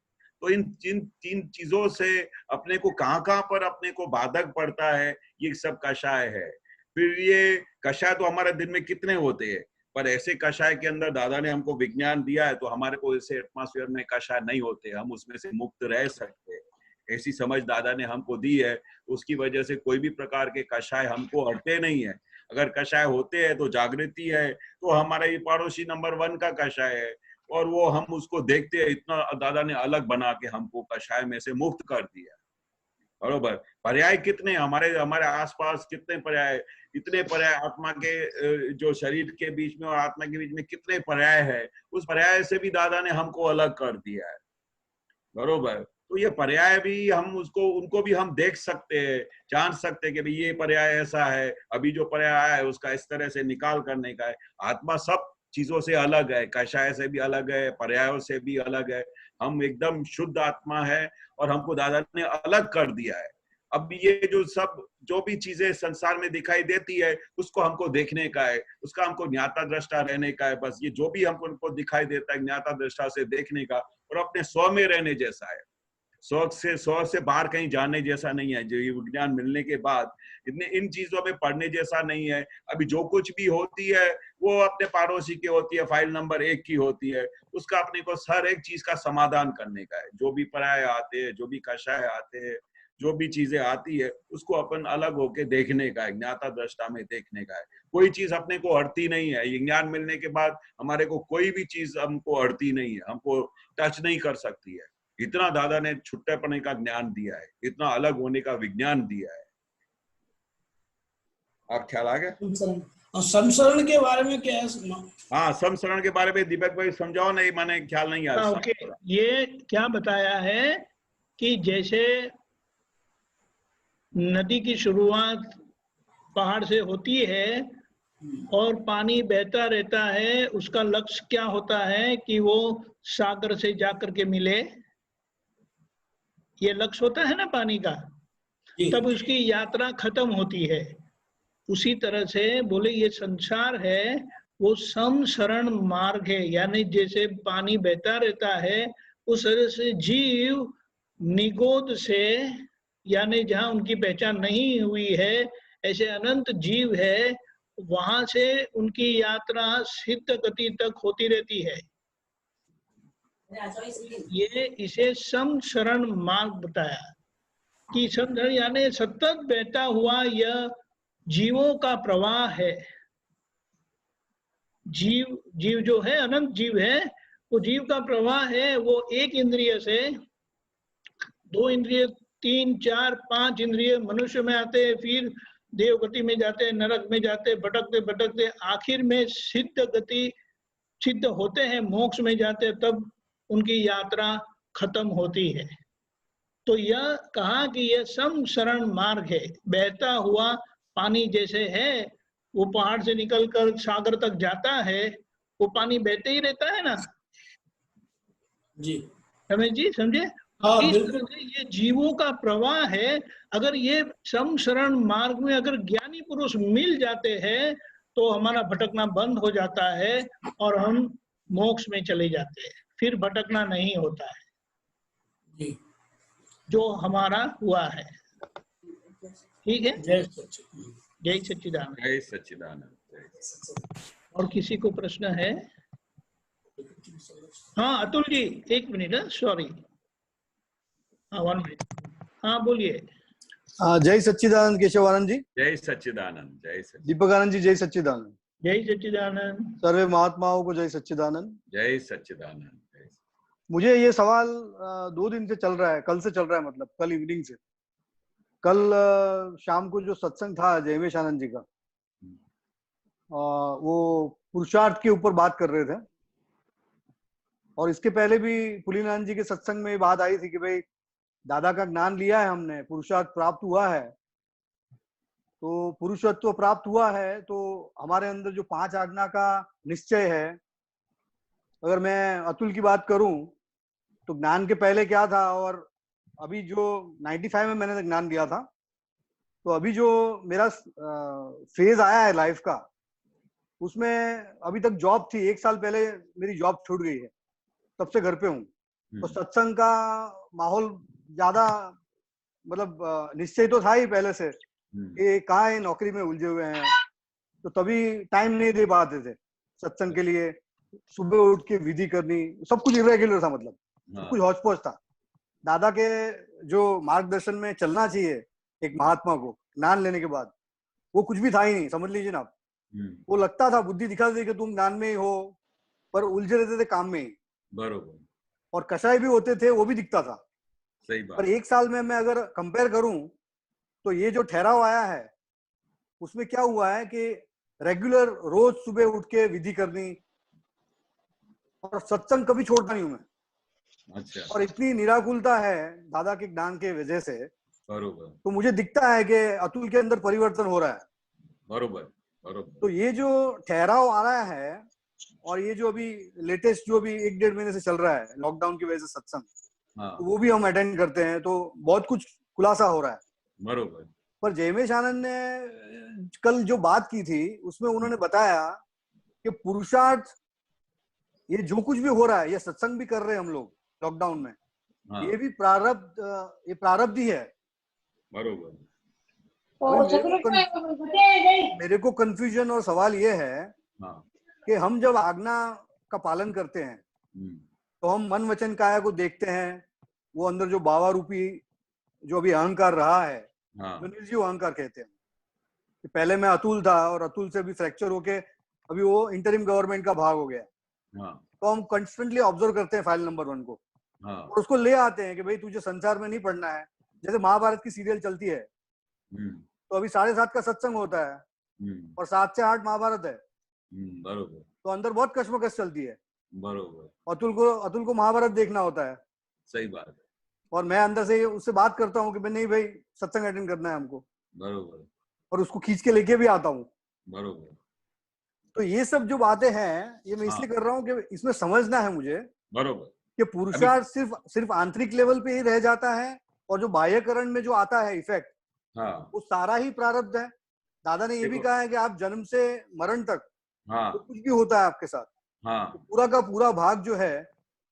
तो इन तीन चीजों से अपने को कहाँ पर अपने को बाधक पड़ता है, ये सब कषाय है। फिर ये कषाय तो हमारे दिन में कितने होते हैं, पर ऐसे कषाय के अंदर दादा ने हमको विज्ञान दिया है तो हमारे को ऐसे एटमॉस्फेयर में कषाय नहीं होते, हम उसमें से मुक्त रह सकते हैं। ऐसी समझ दादा ने हमको दी है, उसकी वजह से कोई भी प्रकार के कषाय हमको अड़ते नहीं है। अगर कषाय होते हैं तो जागृति है, तो हमारा ये पड़ोसी नंबर 1 का कषाय है और वो हम उसको देखते हैं, इतना दादा ने अलग बना के हमको कषाय में से मुक्त कर दिया। बरोबर। पर्याय कितने हमारे आसपास, कितने पर्याय, इतने पर्याय आत्मा के जो शरीर के बीच में और आत्मा के बीच में कितने पर्याय है, उस पर्याय से भी दादा ने हमको अलग कर दिया है। बरोबर। तो ये पर्याय भी हम उनको भी हम देख सकते हैं, जान सकते हैं कि भाई ये पर्याय ऐसा है, अभी जो पर्याय आया है उसका इस तरह से निकाल करने का है। आत्मा सब चीजों से अलग है, कषाय से भी अलग है, पर्यायों से भी अलग है। हम एकदम शुद्ध आत्मा है और हमको दादा ने अलग कर दिया है। अब ये जो भी चीजें संसार में दिखाई देती है उसको हमको देखने का है, उसका हमको ज्ञाता दृष्टा रहने का है। बस ये जो भी हमको दिखाई देता है ज्ञाता दृष्टा से देखने का और अपने स्व में रहने जैसा है। स्व से बाहर कहीं जाने जैसा नहीं है। जो ये विज्ञान मिलने के बाद इन चीजों में पढ़ने जैसा नहीं है। अभी जो कुछ भी होती है वो अपने पड़ोसी की होती है, फाइल नंबर 1 की होती है, उसका अपने को हर एक चीज का समाधान करने का है। जो भी पर्याय आते हैं, जो भी कषाय आते हैं, जो भी चीजें आती है उसको अपन अलग होके देखने का है, ज्ञाता दृष्टा में देखने का है। कोई चीज अपने को अड़ती नहीं है। ये ज्ञान मिलने के बाद हमारे को कोई भी चीज हमको अड़ती नहीं है, हमको टच नहीं कर सकती है। इतना दादा ने छुट्टेपने का ज्ञान दिया है, इतना अलग होने का विज्ञान दिया है। आप ख्याल आ गया? और संसरण के बारे में क्या है? हाँ, संसरण के बारे में दीपक भाई समझाओ, नहीं मैंने ख्याल नहीं आया। ओके, ये क्या बताया है कि जैसे नदी की शुरुआत पहाड़ से होती है और पानी बहता रहता है, उसका लक्ष्य क्या होता है कि वो सागर से जाकर के मिले, ये लक्ष्य होता है ना पानी का, तब उसकी यात्रा खत्म होती है। उसी तरह से बोले ये संसार है वो समसरण मार्ग है, यानी जैसे पानी बहता रहता है उस तरह से जीव निगोद से, यानी जहां उनकी पहचान नहीं हुई है ऐसे अनंत जीव है, वहां से उनकी यात्रा सिद्ध गति तक होती रहती है। ये इसे समसरण मार्ग बताया कि समसरण यानी सतत बहता हुआ यह जीवों का प्रवाह है। जीव जो है अनंत जीव है, वो जीव का प्रवाह है। वो एक इंद्रिय से 2 इंद्रिय 3 4 5 इंद्रिय मनुष्य में आते हैं, फिर देवगति में जाते हैं, नरक में जाते हैं, भटकते भटकते आखिर में सिद्ध गति सिद्ध होते हैं, मोक्ष में जाते हैं, तब उनकी यात्रा खत्म होती है। तो यह कहा कि यह समसरण मार्ग है, बहता हुआ पानी जैसे है, वो पहाड़ से निकलकर सागर तक जाता है, वो पानी बहते ही रहता है ना जी, रमेश जी, समझे? हाँ इस बिल्कुल। तरह से ये जीवों का प्रवाह है। अगर ये समसरण मार्ग में अगर ज्ञानी पुरुष मिल जाते हैं तो हमारा भटकना बंद हो जाता है और हम मोक्ष में चले जाते हैं, फिर भटकना नहीं होता है जी, जो हमारा हुआ है। ठीक है, जय सच्चिदानंद। जय सच्चिदानंद। जय सच्चिदानंद। जय सच्चिदानंद। और किसी को प्रश्न है? हाँ अतुल जी, 1 मिनट, सॉरी, हाँ 1 मिनट, हाँ बोलिए। जय सच्चिदानंद केशवानंद जी। जय सच्चिदानंद। जय सच्चिदानंद। दीपकानंद जी जय सच्चिदानंद। जय सच्चिदानंद। सर्वे महात्माओं को जय सच्चिदानंद। जय सच्चिदानंद। मुझे ये सवाल 2 दिन से चल रहा है, कल से चल रहा है, मतलब कल इवनिंग से। कल शाम को जो सत्संग था जयवेश आनंद जी का, वो पुरुषार्थ के ऊपर बात कर रहे थे, और इसके पहले भी पुलिनानंद जी के सत्संग में बात आई थी कि भाई दादा का ज्ञान लिया है हमने, पुरुषार्थ प्राप्त हुआ है, तो पुरुषत्व प्राप्त हुआ है, तो हमारे अंदर जो 5 आज्ञा का निश्चय है, अगर मैं अतुल की बात करूं तो ज्ञान के पहले क्या था और अभी जो 95 में मैंने ज्ञान दिया था, तो अभी जो मेरा फेज आया है लाइफ का, उसमें अभी तक जॉब थी, 1 साल पहले मेरी जॉब छूट गई है, तब से घर पे हूँ। तो सत्संग का माहौल ज्यादा मतलब निश्चय तो था ही पहले से कि कहाँ है, नौकरी में उलझे हुए हैं, तो तभी टाइम नहीं दे पाते थे सत्संग के लिए। सुबह उठ के विधि करनी, सब कुछ इरेगुलर था, मतलब सब कुछ हौच पौच था। दादा के जो मार्गदर्शन में चलना चाहिए एक महात्मा को ज्ञान लेने के बाद, वो कुछ भी था ही नहीं, समझ लीजिए ना आप। वो लगता था, बुद्धि दिखा दी कि तुम ज्ञान में ही हो, पर उलझे रहते थे काम में ही। बरोबर। और कषाय भी होते थे, वो भी दिखता था। सही बात। पर 1 साल में मैं अगर कंपेयर करूं तो ये जो ठहराव आया है उसमें क्या हुआ है कि रेगुलर रोज सुबह उठ के विधि करनी, और सत्संग कभी छोड़ता नहीं हूं मैं। अच्छा। और इतनी निराकुलता है दादा के ज्ञान के वजह से, बरोबर। तो मुझे दिखता है कि अतुल के अंदर परिवर्तन हो रहा है। बरोबर बरोबर। तो ये जो ठहराव आ रहा है, और ये जो अभी लेटेस्ट जो अभी 1-1.5 महीने से चल रहा है लॉकडाउन की वजह से सत्संग, तो वो भी हम अटेंड करते हैं, तो बहुत कुछ खुलासा हो रहा है। बरोबर। पर जयमेश आनंद ने कल जो बात की थी उसमें उन्होंने बताया कि पुरुषार्थ, ये जो कुछ भी हो रहा है, ये सत्संग भी कर रहे हैं हम लोग लॉकडाउन में, ये भी प्रारब्ध, ये प्रारब्ध ही है। बरोबर। मेरे को कंफ्यूजन और सवाल ये है कि हम जब आज्ञा का पालन करते हैं तो हम मन वचन काया को देखते हैं, वो अंदर जो बाबा रूपी जो अभी अहंकार रहा है, जो निर्जीव अहंकार कहते हैं, कि पहले मैं अतुल था और अतुल से भी फ्रैक्चर होके अभी वो इंटरिम गवर्नमेंट का भाग हो गया। तो हम कॉन्स्टेंटली ऑब्जर्व करते हैं फाइल नंबर 1 को हाँ। और उसको ले आते हैं कि भाई तुझे संसार में नहीं पढ़ना है। जैसे महाभारत की सीरियल चलती है, तो अभी 7:30 का सत्संग होता है और 7 से 8 महाभारत है, बरोबर, तो अंदर बहुत कश्मकश चलती है। बरोबर, अतुल को महाभारत देखना होता है, सही बात है, और मैं अंदर से उससे बात करता हूँ कि भाई नहीं भाई सत्संग अटेंड करना है हमको, बरोबर, और उसको खींच के लेके भी आता हूँ। बरोबर, तो ये सब जो बातें हैं, ये मैं इसलिए कर रहा हूँ कि इसमें समझना है मुझे बरोबर, कि पुरुषार्थ सिर्फ आंतरिक लेवल पे ही रह जाता है, और जो बाह्यकरण में जो आता है इफेक्ट, हाँ, वो सारा ही प्रारब्ध है। दादा ने ये भी देखो, कहा है कि आप जन्म से मरण तक हाँ, जो कुछ भी होता है आपके साथ, हाँ, तो पूरा का पूरा भाग जो है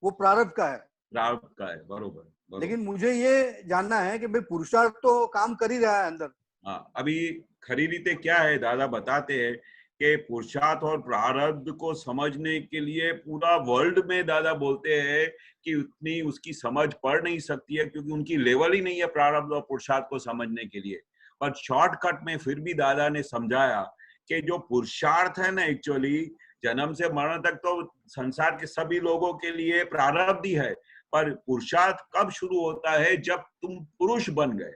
वो प्रारब्ध का है। प्रारब्ध का है, बरोबर, बरोबर। लेकिन मुझे ये जानना है कि भाई पुरुषार्थ तो काम कर ही रहा है अंदर। हाँ, अभी खरी रीते क्या है, दादा बताते हैं कि पुरुषार्थ और प्रारब्ध को समझने के लिए पूरा वर्ल्ड में दादा बोलते हैं कि उतनी उसकी समझ पड़ नहीं सकती है, क्योंकि उनकी लेवल ही नहीं है प्रारब्ध और पुरुषार्थ को समझने के लिए। पर शॉर्टकट में फिर भी दादा ने समझाया कि जो पुरुषार्थ है ना, एक्चुअली जन्म से मरण तक तो संसार के सभी लोगों के लिए प्रारब्ध ही है, पर पुरुषार्थ कब शुरू होता है? जब तुम पुरुष बन गए,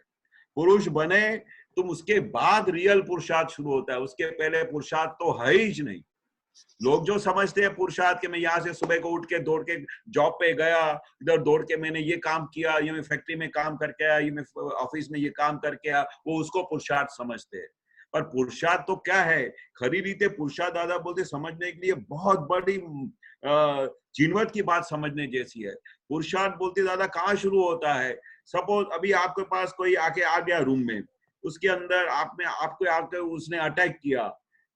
पुरुष बने तुम, उसके बाद रियल पुरुषार्थ शुरू होता है। उसके पहले पुरुषार्थ तो है ही नहीं। लोग जो समझते हैं पुरुषार्थ के मैं यहाँ से सुबह को उठ के दौड़ के जॉब पे गया, इधर दौड़ के मैंने ये काम किया, ये मैं फैक्ट्री में काम करके आया, ये मैं ऑफिस में ये काम करके आया, वो उसको पुरुषार्थ समझते हैं। पर पुरुषार्थ तो क्या है? खरी रीते पुरुषार्थ दादा बोलते समझने के लिए बहुत बड़ी जीनवत की बात समझने जैसी है। पुरुषार्थ बोलते दादा कहाँ शुरू होता है? सपोज अभी आपके पास कोई आके आ गया रूम में, उसके अंदर आपको आके उसने अटैक किया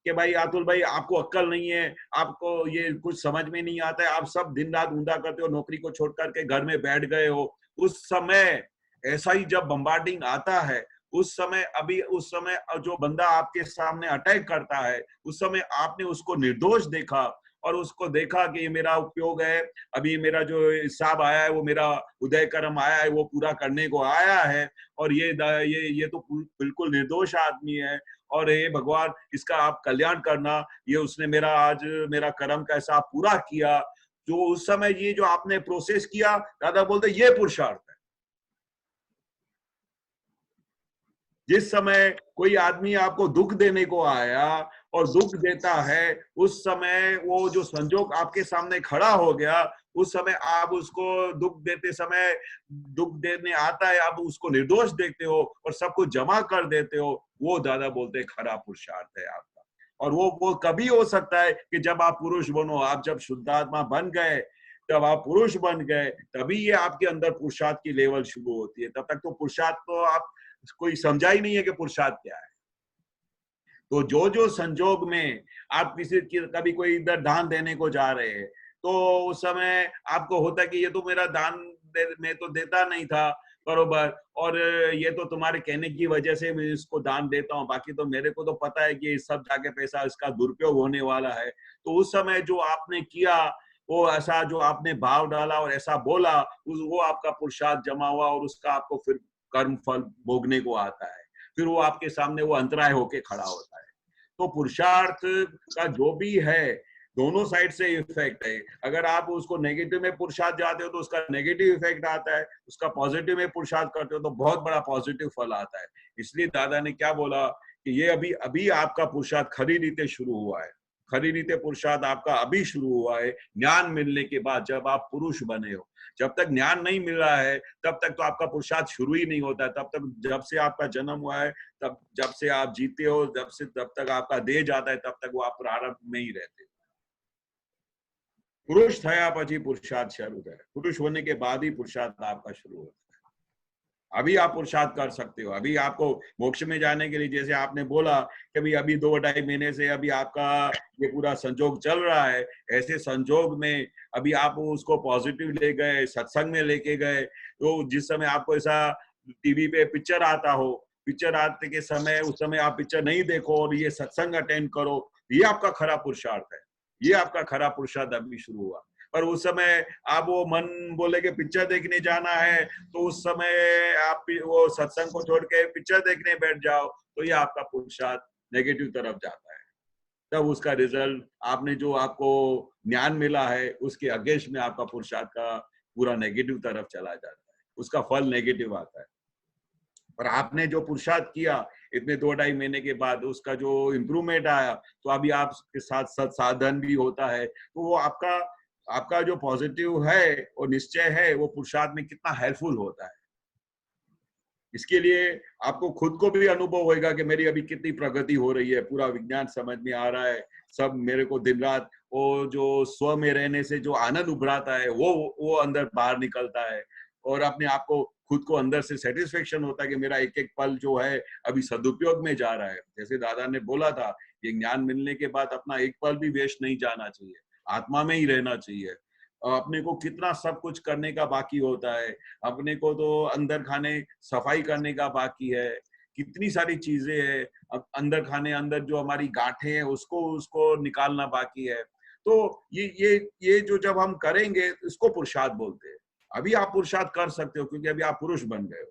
कि भाई अतुल भाई आपको अक्ल नहीं है, आपको ये कुछ समझ में नहीं आता है, आप सब दिन रात ऊंधा करते हो, नौकरी को छोड़ करके घर में बैठ गए हो। उस समय ऐसा ही जब बम्बार्डिंग आता है, उस समय जो बंदा आपके सामने अटैक करता है, उस समय आपने उसको निर्दोष देखा और उसको देखा कि ये मेरा उपयोग है, अभी मेरा जो हिसाब आया है वो मेरा उदय कर्म आया है, वो पूरा करने को आया है, और ये तो बिल्कुल निर्दोष आदमी है, और हे भगवान इसका आप कल्याण करना, ये उसने आज मेरा कर्म कैसा पूरा किया। जो उस समय ये जो आपने प्रोसेस किया, दादा बोलते ये पुरुषार्थ है। जिस समय कोई आदमी आपको दुख देने को आया और दुख देता है, उस समय वो जो संजोग आपके सामने खड़ा हो गया, उस समय आप उसको दुख देने आता है, आप उसको निर्दोष देखते हो और सब कुछ जमा कर देते हो, वो दादा बोलते खरा पुरुषार्थ है आपका। और वो कभी हो सकता है कि जब आप पुरुष बनो, आप जब शुद्धात्मा बन गए, जब आप पुरुष बन गए, तभी ये आपके अंदर पुरुषार्थ की लेवल शुरू होती है। तब तक तो पुरुषार्थ तो आप कोई समझा ही नहीं है कि पुरुषार्थ क्या है। तो जो संजोग में आप कभी कोई इधर दान देने को जा रहे हैं, तो उस समय आपको होता है कि ये तो मेरा दान मैं तो देता नहीं था बरोबर, और ये तो तुम्हारे कहने की वजह से मैं इसको दान देता हूँ, बाकी तो मेरे को तो पता है कि सब जाके पैसा इसका दुरुपयोग होने वाला है। तो उस समय जो आपने किया, वो ऐसा जो आपने भाव डाला और ऐसा बोला, वो आपका पुरुषार्थ जमा हुआ और उसका आपको फिर कर्म फल भोगने को आता है। फिर वो आपके सामने वो अंतराय होके खड़ा होता है। तो पुरुषार्थ का जो भी है, दोनों साइड से इफेक्ट है। अगर आप उसको नेगेटिव में पुरुषार्थ जाते हो तो उसका नेगेटिव इफेक्ट आता है, उसका पॉजिटिव में पुरुषार्थ करते हो तो बहुत बड़ा पॉजिटिव फल आता है। इसलिए दादा ने क्या बोला कि ये अभी आपका पुरुषार्थ खरी रीते शुरू हुआ है। खरी रीते पुरुषार्थ आपका अभी शुरू हुआ है, ज्ञान मिलने के बाद, जब आप पुरुष बने हो। जब तक ज्ञान नहीं मिल रहा है, तब तक तो आपका पुरुषार्थ शुरू ही नहीं होता है। तब तक जब से आपका जन्म हुआ है, जब से आप जीते हो, तब तक आपका देह जाता है, तब तक वो आप प्रारंभ में ही रहते हो। पुरुष थया પછી पुरुषार्थ शुरू है। पुरुष होने के बाद ही पुरुषार्थ आपका शुरू होता है। अभी आप पुरुषार्थ कर सकते हो। अभी आपको मोक्ष में जाने के लिए, जैसे आपने बोला कि भाई अभी 2-2.5 महीने से अभी आपका ये पूरा संजोग चल रहा है, ऐसे संजोग में अभी आप उसको पॉजिटिव ले गए, सत्संग में लेके गए, तो जिस समय आपको ऐसा टीवी पे पिक्चर आता हो, पिक्चर आते के समय उस समय आप पिक्चर नहीं देखो और ये सत्संग अटेंड करो, ये आपका खरा पुरुषार्थ है। ये आपका खरा पुरुषार्थ अभी शुरू हुआ। पर उस समय आप वो मन बोले कि पिक्चर देखने जाना है, तो उस समय आप वो सत्संग को छोड़ के पिक्चर देखने बैठ जाओ, तो ये आपका पुरुषार्थ नेगेटिव तरफ जाता है। तब उसका रिजल्ट आपने जो आपको ज्ञान मिला है, उसके अगेंस्ट में आपका पुरुषार्थ का पूरा नेगेटिव तरफ चला जाता है, उसका फल नेगेटिव आता है। और आपने जो पुरुषार्थ किया इतने 2-2.5 महीने के बाद, उसका जो इम्प्रूवमेंट आया, तो अभी आपके साथ सत्साधन भी होता है, तो वो आपका जो पॉजिटिव है और निश्चय है वो पुरुषार्थ में कितना हेल्पफुल होता है। इसके लिए आपको खुद को भी अनुभव होगा कि मेरी अभी कितनी प्रगति हो रही है, पूरा विज्ञान समझ में आ रहा है, सब मेरे को दिन रात वो जो स्व में रहने से जो आनंद उभराता है वो अंदर बाहर निकलता है, और अपने आप को खुद को अंदर से सेटिस्फेक्शन होता है कि मेरा एक एक पल जो है अभी सदुपयोग में जा रहा है। जैसे दादा ने बोला था, ये ज्ञान मिलने के बाद अपना एक पल भी वेस्ट नहीं जाना चाहिए, आत्मा में ही रहना चाहिए। अपने को कितना सब कुछ करने का बाकी होता है, अपने को तो अंदर खाने सफाई करने का बाकी है, कितनी सारी चीजें हैं, अब अंदर खाने अंदर जो हमारी गांठें हैं उसको निकालना बाकी है। तो ये जो जब हम करेंगे इसको पुरुषार्थ बोलते हैं। अभी आप पुरुषार्थ कर सकते हो क्योंकि अभी आप पुरुष बन गए हो।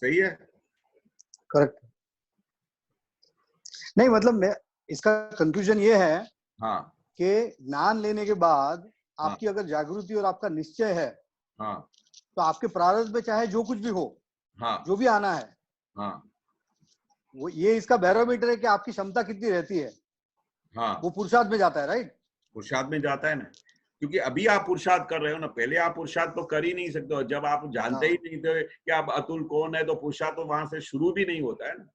सही है? करेक्ट। नहीं मतलब इसका कंक्लूजन ये है हाँ कि ज्ञान लेने के बाद आपकी अगर जागृति और आपका निश्चय है, हाँ, तो आपके प्रारब्ध में चाहे जो कुछ भी हो, हाँ, जो भी आना है, हाँ, वो ये इसका बैरोमीटर है कि आपकी क्षमता कितनी रहती है। हाँ, वो पुरुषार्थ में जाता है, राइट? पुरुषार्थ में जाता है ना, क्योंकि अभी आप पुरुषार्थ कर रहे हो ना, पहले आप पुरुषार्थ तो कर ही नहीं सकते हो। जब आप जानते ही नहीं थे कि आप अतुल कौन है, तो पुरुषार्थ तो वहां से शुरू भी नहीं होता है ना।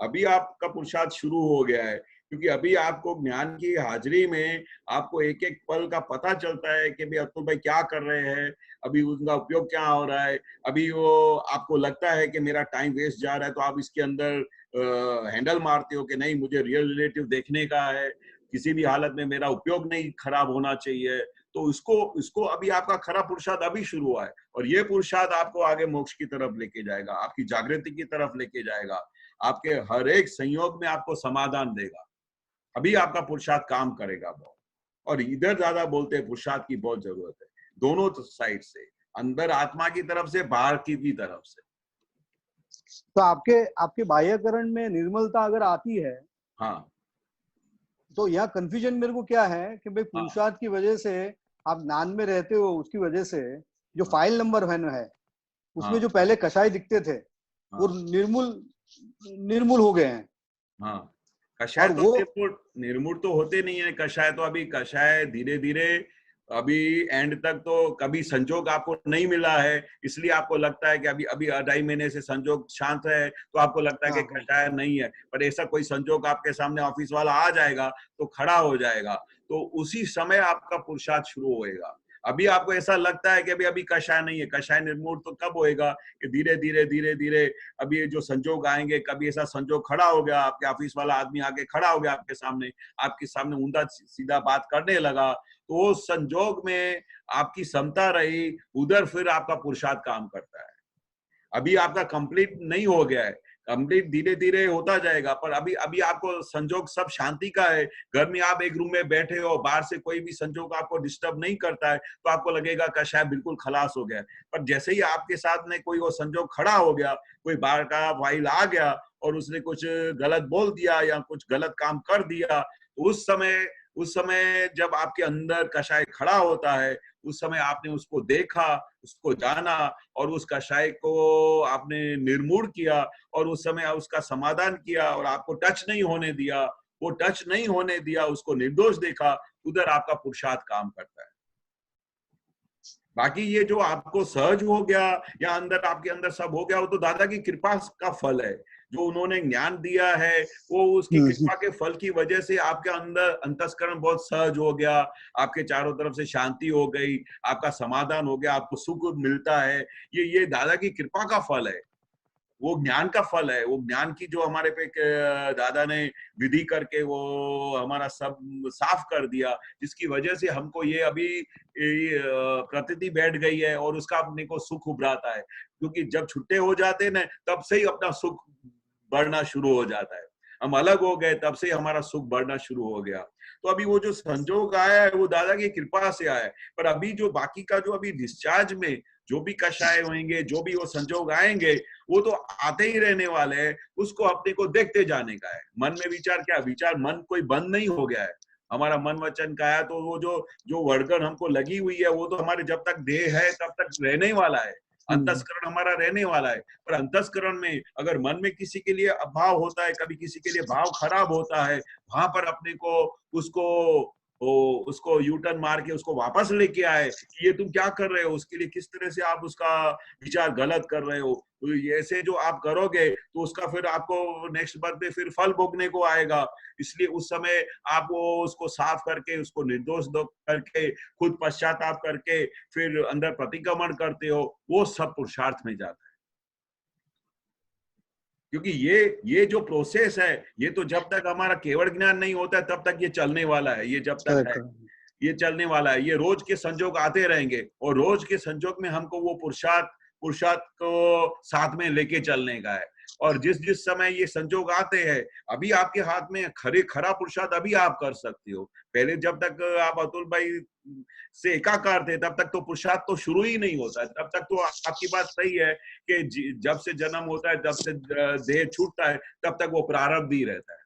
अभी आपका पुरुषार्थ शुरू हो गया है, क्योंकि अभी आपको ज्ञान की हाजिरी में आपको एक एक पल का पता चलता है कि भाई अतुल भाई क्या कर रहे हैं, अभी उनका उपयोग क्या हो रहा है। अभी वो आपको लगता है कि मेरा टाइम वेस्ट जा रहा है, तो आप इसके अंदर हैंडल मारते हो कि नहीं, मुझे रियल रिलेटिव देखने का है, किसी भी हालत में मेरा उपयोग नहीं खराब होना चाहिए। तो इसको अभी आपका खरा पुरुषार्थ अभी शुरू हुआ है, और ये पुरुषार्थ आपको आगे मोक्ष की तरफ लेके जाएगा, आपकी जागृति की तरफ लेके जाएगा, आपके हर एक संयोग में आपको समाधान देगा। अभी आपका पुरुषार्थ काम करेगा बहुत। और इधर ज्यादा बोलते हैं पुरुषार्थ की बहुत जरूरत है, दोनों साइड से, अंदर आत्मा की तरफ से, बाहर की भी तरफ से। तो आपके बाह्यकरण में निर्मलता अगर आती है, हाँ, तो यहाँ कंफ्यूजन मेरे को क्या है कि भाई पुरुषार्थ की वजह से आप ज्ञान में रहते हो, उसकी वजह से जो फाइल नंबर है उसमें जो पहले कषाय दिखते थे वो निर्मूल हो गए हैं। हाँ, कषाय तो निर्मूल तो होते नहीं है। कषाय तो अभी कषाय धीरे धीरे अभी एंड तक तो कभी संजोग आपको नहीं मिला है, इसलिए आपको लगता है कि अभी 2.5 महीने से संजोग शांत है, तो आपको लगता है कि कषाय नहीं है। पर ऐसा कोई संजोग आपके सामने ऑफिस वाला आ जाएगा तो खड़ा हो जाएगा, तो उसी समय आपका पुरुषार्थ शुरू होएगा। अभी आपको ऐसा लगता है कि अभी कषाय नहीं है, कषाय निर्मूल तो कब होएगा कि धीरे धीरे धीरे धीरे अभी ये जो संजोग आएंगे, कभी ऐसा संजोग खड़ा हो गया, आपके ऑफिस वाला आदमी आके खड़ा हो गया आपके सामने ऊंधा सीधा बात करने लगा, तो उस संजोग में आपकी क्षमता रही, उधर फिर आपका पुरुषार्थ काम करता है। अभी आपका कंप्लीट नहीं हो गया है, कंप्लीट धीरे धीरे होता जाएगा, पर अभी आपको संजोग सब शांति का है। घर में आप एक रूम में बैठे हो, बाहर से कोई भी संजोग आपको डिस्टर्ब नहीं करता है, तो आपको लगेगा कि शायद बिल्कुल खलास हो गया। पर जैसे ही आपके साथ में कोई वो संजोग खड़ा हो गया, कोई बाहर का फाइल आ गया और उसने कुछ गलत बोल दिया या कुछ गलत काम कर दिया, तो उस समय जब आपके अंदर कषाय खड़ा होता है, उस समय आपने उसको देखा, उसको जाना, और उस कषाय को आपने निर्मूल किया, और उस समय उसका समाधान किया, और आपको टच नहीं होने दिया। वो टच नहीं होने दिया, उसको निर्दोष देखा, उधर आपका पुरुषार्थ काम करता है। बाकी ये जो आपको सहज हो गया या आपके अंदर सब हो गया, वो तो दादा की कृपा का फल है। जो उन्होंने ज्ञान दिया है, वो उसकी कृपा के फल की वजह से आपके अंदर अंतस्करण बहुत सहज हो गया, आपके चारों तरफ से शांति हो गई, आपका समाधान हो गया, आपको सुख मिलता है। ये दादा की कृपा का फल है, वो ज्ञान का फल है। वो ज्ञान की जो हमारे पे दादा ने विधि करके वो हमारा सब साफ कर दिया, जिसकी वजह से हमको ये अभी प्रतीति बैठ गई है, और उसका अपने को सुख उभराता है। क्योंकि जब छुट्टे हो जाते हैं ना, तब से ही अपना सुख बढ़ना शुरू हो जाता है। हम अलग हो गए, तब से हमारा सुख बढ़ना शुरू हो गया। तो अभी वो जो संजोग आया है, वो दादा की कृपा से आया है। पर अभी जो बाकी का जो अभी डिस्चार्ज में जो भी कषाय होंगे, जो भी वो संजोग आएंगे, वो तो आते ही रहने वाले हैं। उसको अपने को देखते जाने का है। मन में विचार क्या विचार, मन कोई बंद नहीं हो गया है, हमारा मन वचन काया, तो वो जो वर्डगन हमको लगी हुई है वो तो हमारे जब तक देह है तब तक रहने वाला है, अंतस्करण हमारा रहने वाला है। पर अंतस्करण में अगर मन में किसी के लिए अभाव होता है, कभी किसी के लिए भाव खराब होता है, वहां पर अपने को उसको यू टर्न मार के उसको वापस लेके आए कि ये तुम क्या कर रहे हो, उसके लिए किस तरह से आप उसका विचार गलत कर रहे हो। तो ऐसे जो आप करोगे तो उसका फिर आपको नेक्स्ट बर्थ में फिर फल भोगने को आएगा। इसलिए उस समय आप वो उसको साफ करके, उसको निर्दोष करके, खुद पश्चाताप करके फिर अंदर प्रतिक्रमण करते हो, वो सब पुरुषार्थ में जाता है। क्योंकि ये जो प्रोसेस है, ये तो जब तक हमारा केवल ज्ञान नहीं होता है तब तक ये चलने वाला है। ये जब तक है ये चलने वाला है। ये रोज के संजोग आते रहेंगे और रोज के संजोग में हमको वो पुरुषार्थ को साथ में लेके चलने का है। और जिस समय ये संजोग आते हैं, अभी आपके हाथ में खरा पुरुषार्थ अभी आप कर सकते हो। पहले जब तक आप अतुल भाई से एकाकार थे तब तक तो पुरुषार्थ तो शुरू ही नहीं होता है। तब तक तो आपकी बात सही है कि जब से जन्म होता है, जब से देह छूटता है, तब तक वो प्रारब्ध ही रहता है।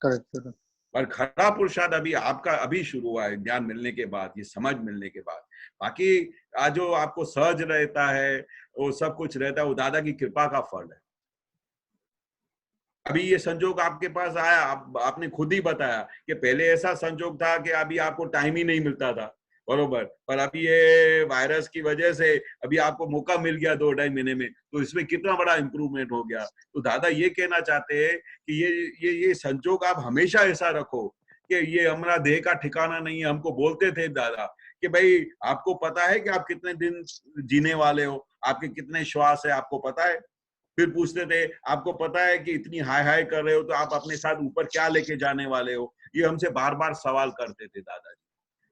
करेक्ट। पर खरा पुरुषार्थ अभी शुरू हुआ है, ज्ञान मिलने के बाद, ये समझ मिलने के बाद। बाकी आज जो आपको सहज रहता है, वो सब कुछ रहता है, वो दादा की कृपा का फल है। अभी ये संजोग आपके पास आया, आपने खुद ही बताया कि पहले ऐसा संजोग था कि अभी आपको टाइम ही नहीं मिलता था, बरोबर। पर अभी ये वायरस की वजह से अभी आपको मौका मिल गया 2-2.5 महीने में, तो इसमें कितना बड़ा इंप्रूवमेंट हो गया। तो दादा ये कहना चाहते हैं कि ये संजोग आप हमेशा ऐसा रखो कि ये हमारा देह का ठिकाना नहीं है। हमको बोलते थे दादा कि भाई आपको पता है कि आप कितने दिन जीने वाले हो, आपके कितने श्वास है, आपको पता है। फिर पूछते थे आपको पता है कि इतनी हाई कर रहे हो तो आप अपने साथ ऊपर क्या लेके जाने वाले हो। ये हमसे बार बार सवाल करते थे दादाजी।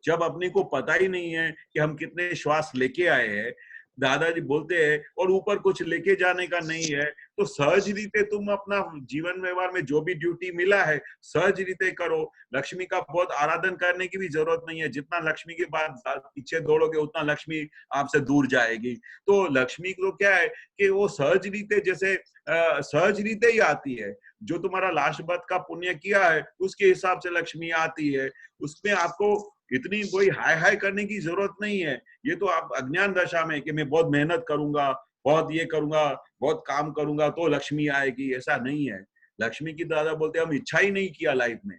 जब अपने को पता ही नहीं है कि हम कितने श्वास लेके आए हैं, दादाजी बोलते हैं, और ऊपर कुछ लेके जाने का नहीं है, तो सहज रीते तुम अपना जीवन व्यवहार में जो भी ड्यूटी मिला है सहज रीते करो। लक्ष्मी का बहुत आराधन करने की भी जरूरत नहीं है। जितना लक्ष्मी के बाद पीछे दौड़ोगे उतना लक्ष्मी आपसे दूर जाएगी। तो लक्ष्मी को क्या है कि वो सहज रीते, जैसे सहज रीते ही आती है। जो तुम्हारा लास्ट बर्थ का पुण्य किया है उसके हिसाब से लक्ष्मी आती है। उसमें आपको इतनी कोई हाई करने की जरूरत नहीं है। ये तो आप अज्ञान दशा में कि मैं बहुत मेहनत करूंगा, बहुत ये करूंगा, बहुत काम करूंगा तो लक्ष्मी आएगी, ऐसा नहीं है। लक्ष्मी की दादा बोलते हम इच्छा ही नहीं किया लाइफ में,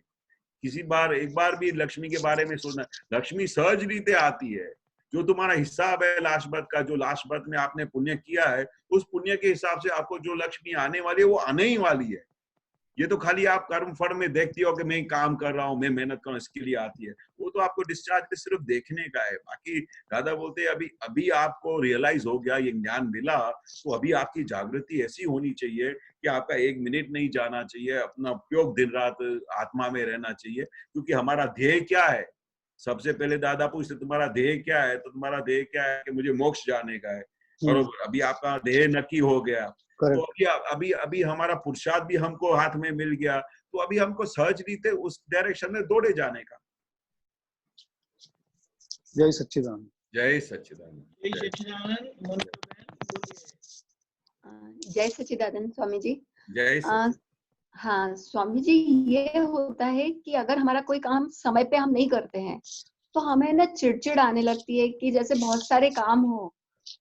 एक बार भी लक्ष्मी के बारे में सोचना। लक्ष्मी सहज रीते आती है। जो तुम्हारा हिसाब है लास्ट बर्थ का, जो लास्ट बर्थ में आपने पुण्य किया है, उस पुण्य के हिसाब से आपको जो लक्ष्मी आने वाली है वो आने ही वाली है। ये तो खाली आप कर्म फल में देखती हो कि मैं काम कर रहा हूँ, मैं मेहनत कर रहा हूँ, इसके लिए आती है। वो तो आपको डिस्चार्ज पे सिर्फ देखने का है। बाकी दादा बोलते हैं अभी आपको रियलाइज हो गया, ये ज्ञान मिला, तो अभी आपकी जागृति ऐसी होनी चाहिए कि आपका 1 मिनट नहीं जाना चाहिए, अपना उपयोग दिन रात आत्मा में रहना चाहिए। क्योंकि हमारा ध्येय क्या है, सबसे पहले दादा पूछते तुम्हारा ध्येय क्या है, तो तुम्हारा ध्येय क्या है कि मुझे मोक्ष जाने का है। और अभी आपका ध्येय नक्की हो गया, तो अभी हमारा पुरुषार्थ भी हमको हाथ में मिल गया, तो अभी हमको सहज रीते उस डायरेक्शन में दौड़े जाने का। जय सच्चिदानंद। जय सच्चिदानंद। जय सच्चिदानंद। जय सच्चिदानंद स्वामी जी। जय सच्चिदानंद। हाँ स्वामी जी, ये होता है कि अगर हमारा कोई काम समय पे हम नहीं करते हैं तो हमें ना चिड़चिड़ आने लगती है कि जैसे बहुत सारे काम हो,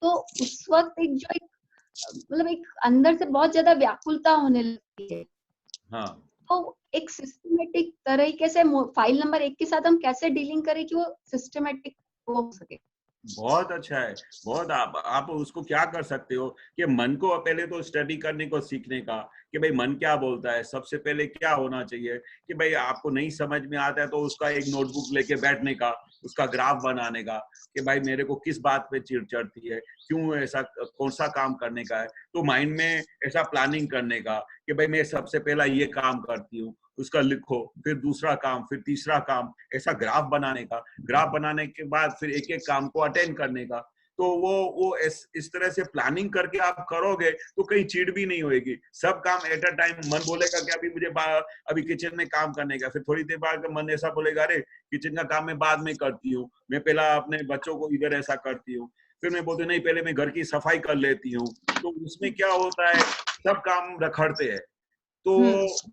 तो उस वक्त एक अंदर से बहुत ज्यादा व्याकुलता होने लगती है। हाँ। तो एक सिस्टमेटिक तरीके से फाइल नंबर 1 के साथ हम कैसे डीलिंग करें कि वो सिस्टमेटिक हो सके। बहुत अच्छा है। बहुत आप उसको क्या कर सकते हो कि मन को पहले तो स्टडी करने को सीखने का कि भाई मन क्या बोलता है। सबसे पहले क्या होना चाहिए कि भाई आपको नहीं समझ में आता है तो उसका एक नोटबुक लेके बैठने का, उसका ग्राफ बनाने का कि भाई मेरे को किस बात पे चिढ़ चढ़ती है, क्यों ऐसा, कौन सा काम करने का है। तो माइंड में ऐसा प्लानिंग करने का कि भाई मैं सबसे पहला ये काम करती हूँ, उसका लिखो, फिर दूसरा काम, फिर तीसरा काम, ऐसा ग्राफ बनाने का। ग्राफ बनाने के बाद फिर एक एक काम को अटेंड करने का। तो वो इस तरह से प्लानिंग करके आप करोगे तो कहीं चीड़ भी नहीं होएगी। सब काम एट अ टाइम। मन बोलेगा कि अभी मुझे अभी किचन में काम करने का, फिर थोड़ी देर बाद मन ऐसा बोलेगा अरे किचन का काम मैं बाद में करती हूँ, मैं पहला अपने बच्चों को इधर ऐसा करती हूँ, फिर मैं बोलती नहीं पहले मैं घर की सफाई कर लेती हूँ। तो उसमें क्या होता है, सब काम रखड़ते हैं। तो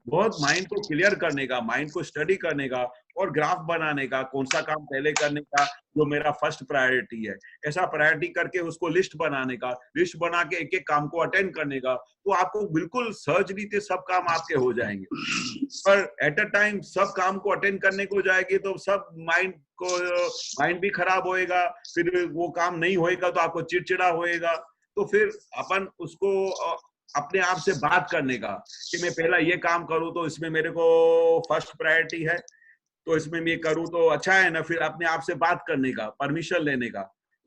बहुत माइंड को क्लियर करने का, माइंड को स्टडी करने का और ग्राफ बनाने का, कौन सा काम पहले करने का जो मेरा फर्स्ट प्रायोरिटी है, ऐसा प्रायोरिटी करके उसको लिस्ट बनाने का, लिस्ट बना के एक एक काम को अटेंड करने का, तो आपको बिल्कुल सहज रीते सब काम आपके हो जाएंगे। पर एट अ टाइम सब काम को अटेंड करने को जाएगी तो सब माइंड भी खराब होएगा, फिर वो काम नहीं होएगा तो आपको चिड़चिड़ा होएगा। तो फिर अपन उसको अपने आप से बात करने का कि मैं पहला ये काम करूं तो इसमें मेरे को फर्स्ट प्रायोरिटी है, तो इसमें मैं करूं तो अच्छा है ना। फिर अपने आप से बात करने का, परमिशन लेने का,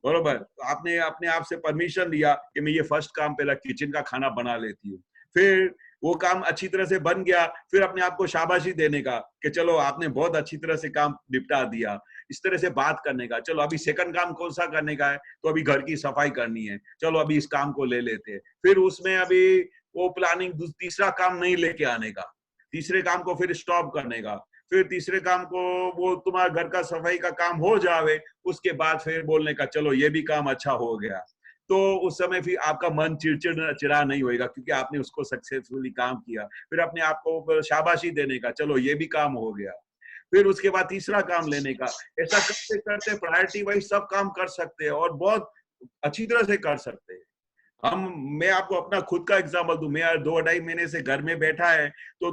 बरोबर। तो आपने अपने आप से परमिशन लिया कि मैं ये फर्स्ट काम पहला किचन का खाना बना लेती हूँ, फिर वो काम अच्छी तरह से बन गया, फिर अपने आप को शाबाशी देने का कि चलो आपने बहुत अच्छी तरह से काम निपटा दिया। इस तरह से बात करने का, चलो अभी सेकंड काम कौन सा करने का है, तो अभी घर की सफाई करनी है, चलो अभी इस काम को ले लेते हैं। फिर उसमें अभी वो प्लानिंग तीसरा काम नहीं लेके आने का, तीसरे काम को फिर स्टॉप करने का, फिर तीसरे काम को वो तुम्हारा घर का सफाई का काम हो जावे, उसके बाद फिर बोलने का चलो ये भी काम अच्छा हो गया। तो उस समय फिर आपका मन चिड़ा नहीं होएगा क्योंकि आपने उसको सक्सेसफुली काम किया। फिर अपने आप को शाबाशी देने का, चलो ये भी काम हो गया। फिर उसके बाद तीसरा काम लेने का। ऐसा करते करते प्रायोरिटी वाइज सब काम कर सकते हैं और बहुत अच्छी तरह से कर सकते हैं। मैं आपको अपना खुद का एग्जाम्पल दूं, मैं 2-2.5 महीने से घर में बैठा है, तो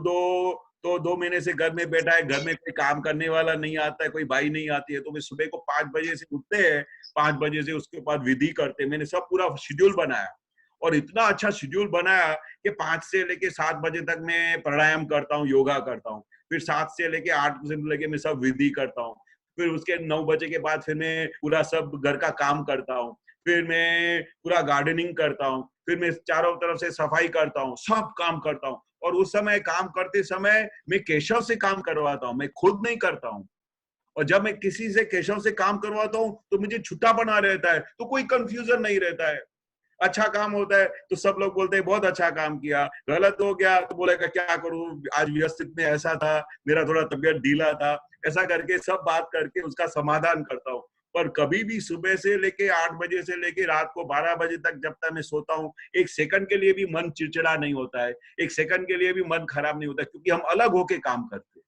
2 महीने से घर में बैठा है, घर में कोई काम करने वाला नहीं आता है, कोई भाई नहीं आती है, तो मैं सुबह को 5 बजे से उठते हैं, 5 बजे से उसके बाद विधि करते हैं। मैंने सब पूरा शेड्यूल बनाया और इतना अच्छा शेड्यूल बनाया कि 5 से लेके 7 बजे तक मैं प्राणायाम करता हूँ, योगा करता हूँ, फिर 7 से लेके 8 बजे लेके मैं सब विधि करता हूँ, फिर उसके 9 बजे के बाद फिर मैं पूरा सब घर का काम करता हूँ, फिर मैं पूरा गार्डनिंग करता हूँ, फिर मैं चारों तरफ से सफाई करता हूँ, सब काम करता हूँ। और उस समय काम करते समय मैं केशव से काम करवाता हूँ, मैं खुद नहीं करता हूँ। और जब मैं किसी से केशव से काम करवाता हूँ तो मुझे छुट्टा बना रहता है, तो कोई कंफ्यूजन नहीं रहता है। अच्छा काम होता है तो सब लोग बोलते हैं बहुत अच्छा काम किया, गलत हो गया तो बोलेगा क्या करूं, आज व्यवस्थित में ऐसा था, मेरा थोड़ा तबीयत ढीला था, ऐसा करके सब बात करके उसका समाधान करता हूँ। पर कभी भी सुबह से लेके 8 बजे से लेके रात को 12 बजे तक जब तक मैं सोता हूँ, एक सेकंड के लिए भी मन चिड़चिड़ा नहीं होता है, एक सेकंड के लिए भी मन खराब नहीं होता, क्योंकि हम अलग होके काम करते हैं।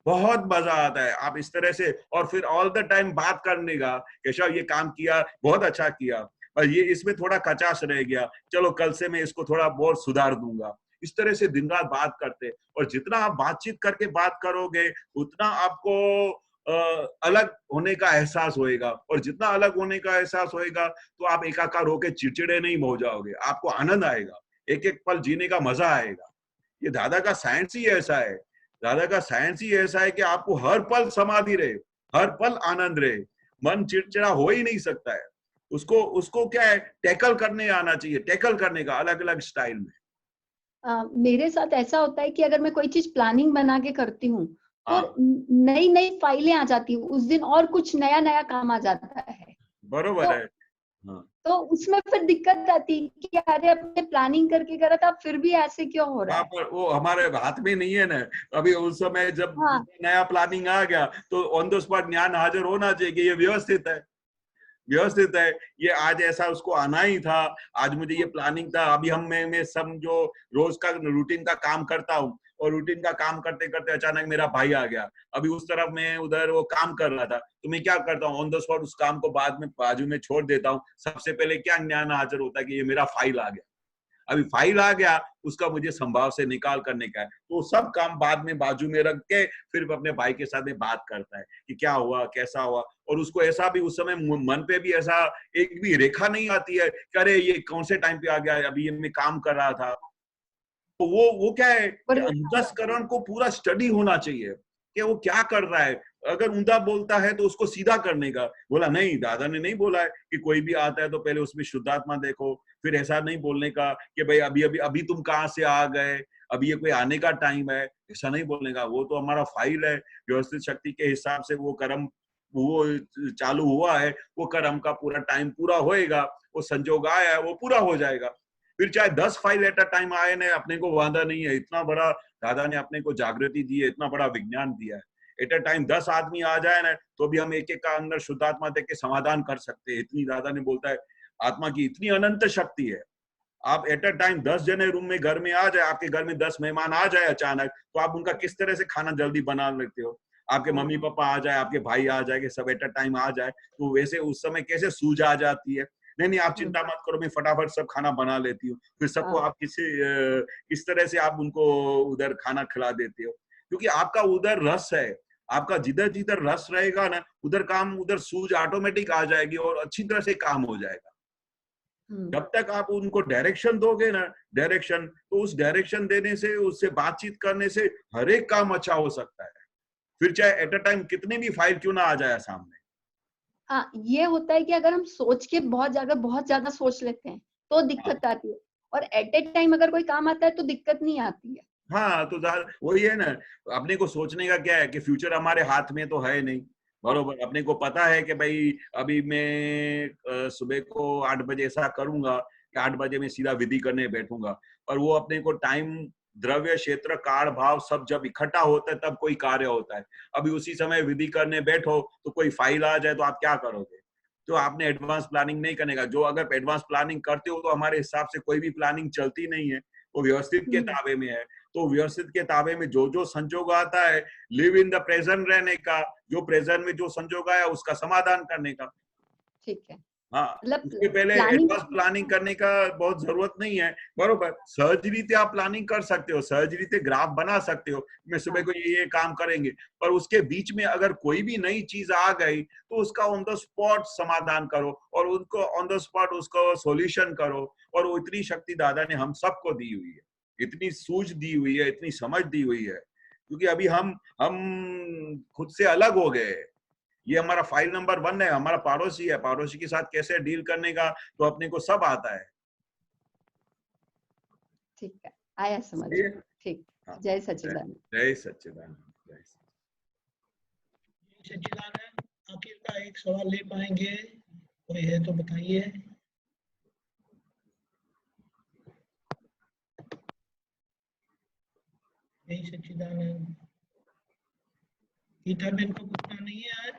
बहुत मजा आता है आप इस तरह से। और फिर ऑल द टाइम बात करने का, केशव ये काम किया, बहुत अच्छा किया, और ये इसमें थोड़ा कचाश रह गया, चलो कल से मैं इसको थोड़ा बहुत सुधार दूंगा। इस तरह से दिन रात बात करते। और जितना आप बातचीत करके बात करोगे उतना आपको अलग होने का एहसास होएगा, और जितना अलग होने का एहसास होएगा तो आप एकाकार होकर चिड़चिड़े नहीं हो जाओगे, आपको आनंद आएगा, एक एक पल जीने का मजा आएगा। ये दादा का साइंस ही ऐसा है, दादा का साइंस ही ऐसा है कि आपको हर पल समाधि रहे, हर पल आनंद रहे, मन चिड़चिड़ा हो ही नहीं सकता है। उसको क्या है, टैकल करने आना चाहिए, टैकल करने का अलग अलग स्टाइल में। मेरे साथ ऐसा होता है कि अगर मैं कोई चीज प्लानिंग बना के करती हूँ तो नई नई फाइलें आ जाती हूँ उस दिन, और कुछ नया नया काम आ जाता है। बरोबर है। तो उसमें फिर दिक्कत आती है कि अरे अपने प्लानिंग करके करा था, फिर भी ऐसे क्यों हो रहा है। पर वो हमारे हाथ में नहीं है ना। अभी उस समय जब नया प्लानिंग आ गया तो ऑन द स्पॉट ज्ञान हाजिर होना चाहिए कि ये व्यवस्थित है, व्यवस्थित है, ये आज ऐसा उसको आना ही था, आज मुझे ये प्लानिंग था। अभी मैं सब जो रोज का रूटीन का काम करता हूँ, और रूटीन का काम करते करते अचानक मेरा भाई आ गया, अभी उस तरफ मैं उधर वो काम कर रहा था, तो मैं क्या करता हूँ, ऑन द स्पॉट उस काम को बाद में बाजू में छोड़ देता हूँ। सबसे पहले क्या ज्ञान हाजिर होता है कि ये मेरा फाइल आ गया, अभी फाइल आ गया, उसका मुझे संभाव से निकाल करने का है। तो सब काम बाद में बाजू में रख के फिर अपने भाई के साथ में बात करता है कि क्या हुआ, कैसा हुआ। और उसको ऐसा भी उस समय मन पे भी ऐसा एक भी रेखा नहीं आती है कि अरे ये कौन से टाइम पे आ गया, अभी ये मैं काम कर रहा था। तो वो क्या है कि अंतस्करण को पूरा स्टडी होना चाहिए कि वो क्या कर रहा है। अगर ऊंधा बोलता है तो उसको सीधा करने का। बोला नहीं, दादा ने नहीं बोला है कि कोई भी आता है तो पहले उसमें शुद्धात्मा देखो, फिर ऐसा नहीं बोलने का कि भाई अभी तुम कहाँ से आ गए, अभी ये कोई आने का टाइम है, ऐसा नहीं बोलने का। वो तो हमारा फाइल है, व्यवस्थित शक्ति के हिसाब से वो कर्म वो चालू हुआ है, वो कर्म का पूरा टाइम पूरा होएगा, वो संजोग आया है वो पूरा हो जाएगा। फिर चाहे 10 फाइल एट अ टाइम आए ना, अपने को वादा नहीं है। इतना बड़ा दादा ने अपने को जागृति दी है, इतना बड़ा विज्ञान दिया है। एट अ टाइम 10 आदमी आ जाए ना तो भी हम एक एक का अंदर शुद्धात्मा देख के समाधान कर सकते हैं। इतनी दादा ने बोलता है आत्मा की इतनी अनंत शक्ति है आप एट अ टाइम 10 जने रूम में घर में आ जाए, आपके घर में 10 मेहमान आ जाए अचानक, तो आप उनका किस तरह से खाना जल्दी बना लेते हो? आपके मम्मी पापा आ जाए, आपके भाई आ जाए, सब एट अ टाइम आ जाए, तो वैसे उस समय कैसे सूझ आ जाती है। नहीं आप चिंता मत करो, मैं फटाफट सब खाना बना लेती हूँ। फिर सबको आप किस तरह से आप उनको उधर खाना खिला देते हो, क्योंकि आपका उधर रस है। आपका जिधर जिधर रस रहेगा ना, उधर काम, उधर सूझ ऑटोमेटिक आ जाएगी और अच्छी तरह से काम हो जाएगा। जब तक आप उनको डायरेक्शन दोगे ना, डायरेक्शन, तो उस डायरेक्शन देने से, उससे बातचीत करने से हर एक काम अच्छा हो सकता है। फिर चाहे एट अ टाइम कितने भी फाइल क्यों ना आ जाए सामने। हाँ, ये होता है कि अगर हम सोच के बहुत ज्यादा सोच लेते हैं तो दिक्कत आती है, और एट ए टाइम अगर कोई काम आता है तो दिक्कत नहीं आती है। हाँ, तो वही है ना, अपने को सोचने का क्या है कि फ्यूचर हमारे हाथ में तो है नहीं, बरोबर। अपने को पता है कि भाई अभी मैं सुबह को 8 बजे ऐसा करूंगा कि 8 बजे मैं सीधा विधि करने बैठूंगा, पर वो अपने को टाइम, द्रव्य, क्षेत्र, काल, भाव सब जब इकट्ठा होता है तब कोई कार्य होता है। अभी उसी समय विधि करने बैठो तो कोई फाइल आ जाए तो आप क्या करोगे? तो आपने एडवांस प्लानिंग नहीं करने का। जो अगर एडवांस प्लानिंग करते हो तो हमारे हिसाब से कोई भी प्लानिंग चलती नहीं है, वो व्यवस्थित के ताबे में है। तो व्यवस्थित के ताबे में जो जो संजोग आता है, लिव इन द प्रेजेंट रहने का, जो प्रेजेंट में जो संजोग आया उसका समाधान करने का। ठीक है, हाँ, मतलब उसके पहले एडवांस प्लानिंग करने का बहुत जरूरत नहीं है, बरोबर। सहज रीते आप प्लानिंग कर सकते हो, सहज रीते ग्राफ बना सकते हो, मैं सुबह को ये काम करेंगे, पर उसके बीच में अगर कोई भी नई चीज आ गई तो उसका ऑन द स्पॉट समाधान करो और उनको ऑन द स्पॉट उसको सॉल्यूशन करो। और वो इतनी शक्ति दादा ने हम सबको दी हुई है, इतनी सूझ दी हुई है, इतनी समझ दी हुई है, क्योंकि अभी हम खुद से अलग हो गए। ये हमारा फाइल नंबर 1 है, हमारा पड़ोसी है, पड़ोसी के साथ कैसे डील करने का तो अपने को सब आता है। ठीक है, आया समझ में। ठीक, जय सच्चिदानंद। जय सच्चिदानंद। जय सच्चिदानंद। आखिर का एक सवाल ले पाएंगे? कोई है तो बताइए। जय सच्चिदानंद। गीता बहन को पूछना नहीं है आज?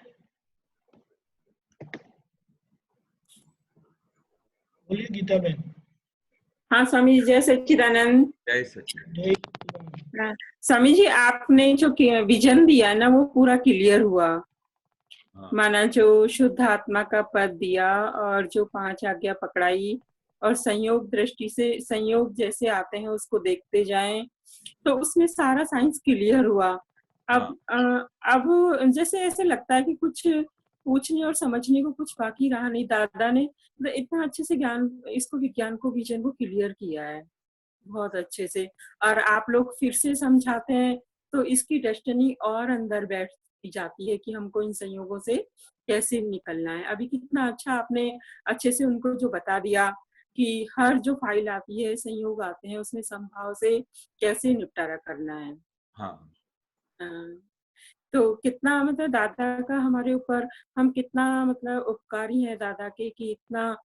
बोलिए गीता बहन। हाँ स्वामी जी, जय सच्चिदानंद। जय सच्चिदानंद। स्वामी जी, आपने जो विजन दिया ना वो पूरा क्लियर हुआ। माना जो शुद्ध आत्मा का पद दिया और जो 5 आज्ञा पकड़ाई और संयोग दृष्टि से संयोग जैसे आते हैं उसको देखते जाएं, तो उसमें सारा साइंस क्लियर हुआ। अब जैसे ऐसे लगता है कि कुछ पूछने और समझने को कुछ बाकी रहा नहीं। दादा ने इतना अच्छे से ज्ञान, इसको विज्ञान को, विजन को क्लियर किया है बहुत अच्छे से, और आप लोग फिर से समझाते हैं तो इसकी डेस्टिनी और अंदर बैठती जाती है कि हमको इन संयोगों से कैसे निकलना है। अभी कितना अच्छा आपने अच्छे से उनको जो बता दिया कि हर जो फाइल आती है, संयोग आते हैं, उसमें संभाव से कैसे निपटारा करना है। हाँ। तो कितना मतलब दादा का हमारे ऊपर, हम कितना मतलब उपकारी हैं दादा के कि इतना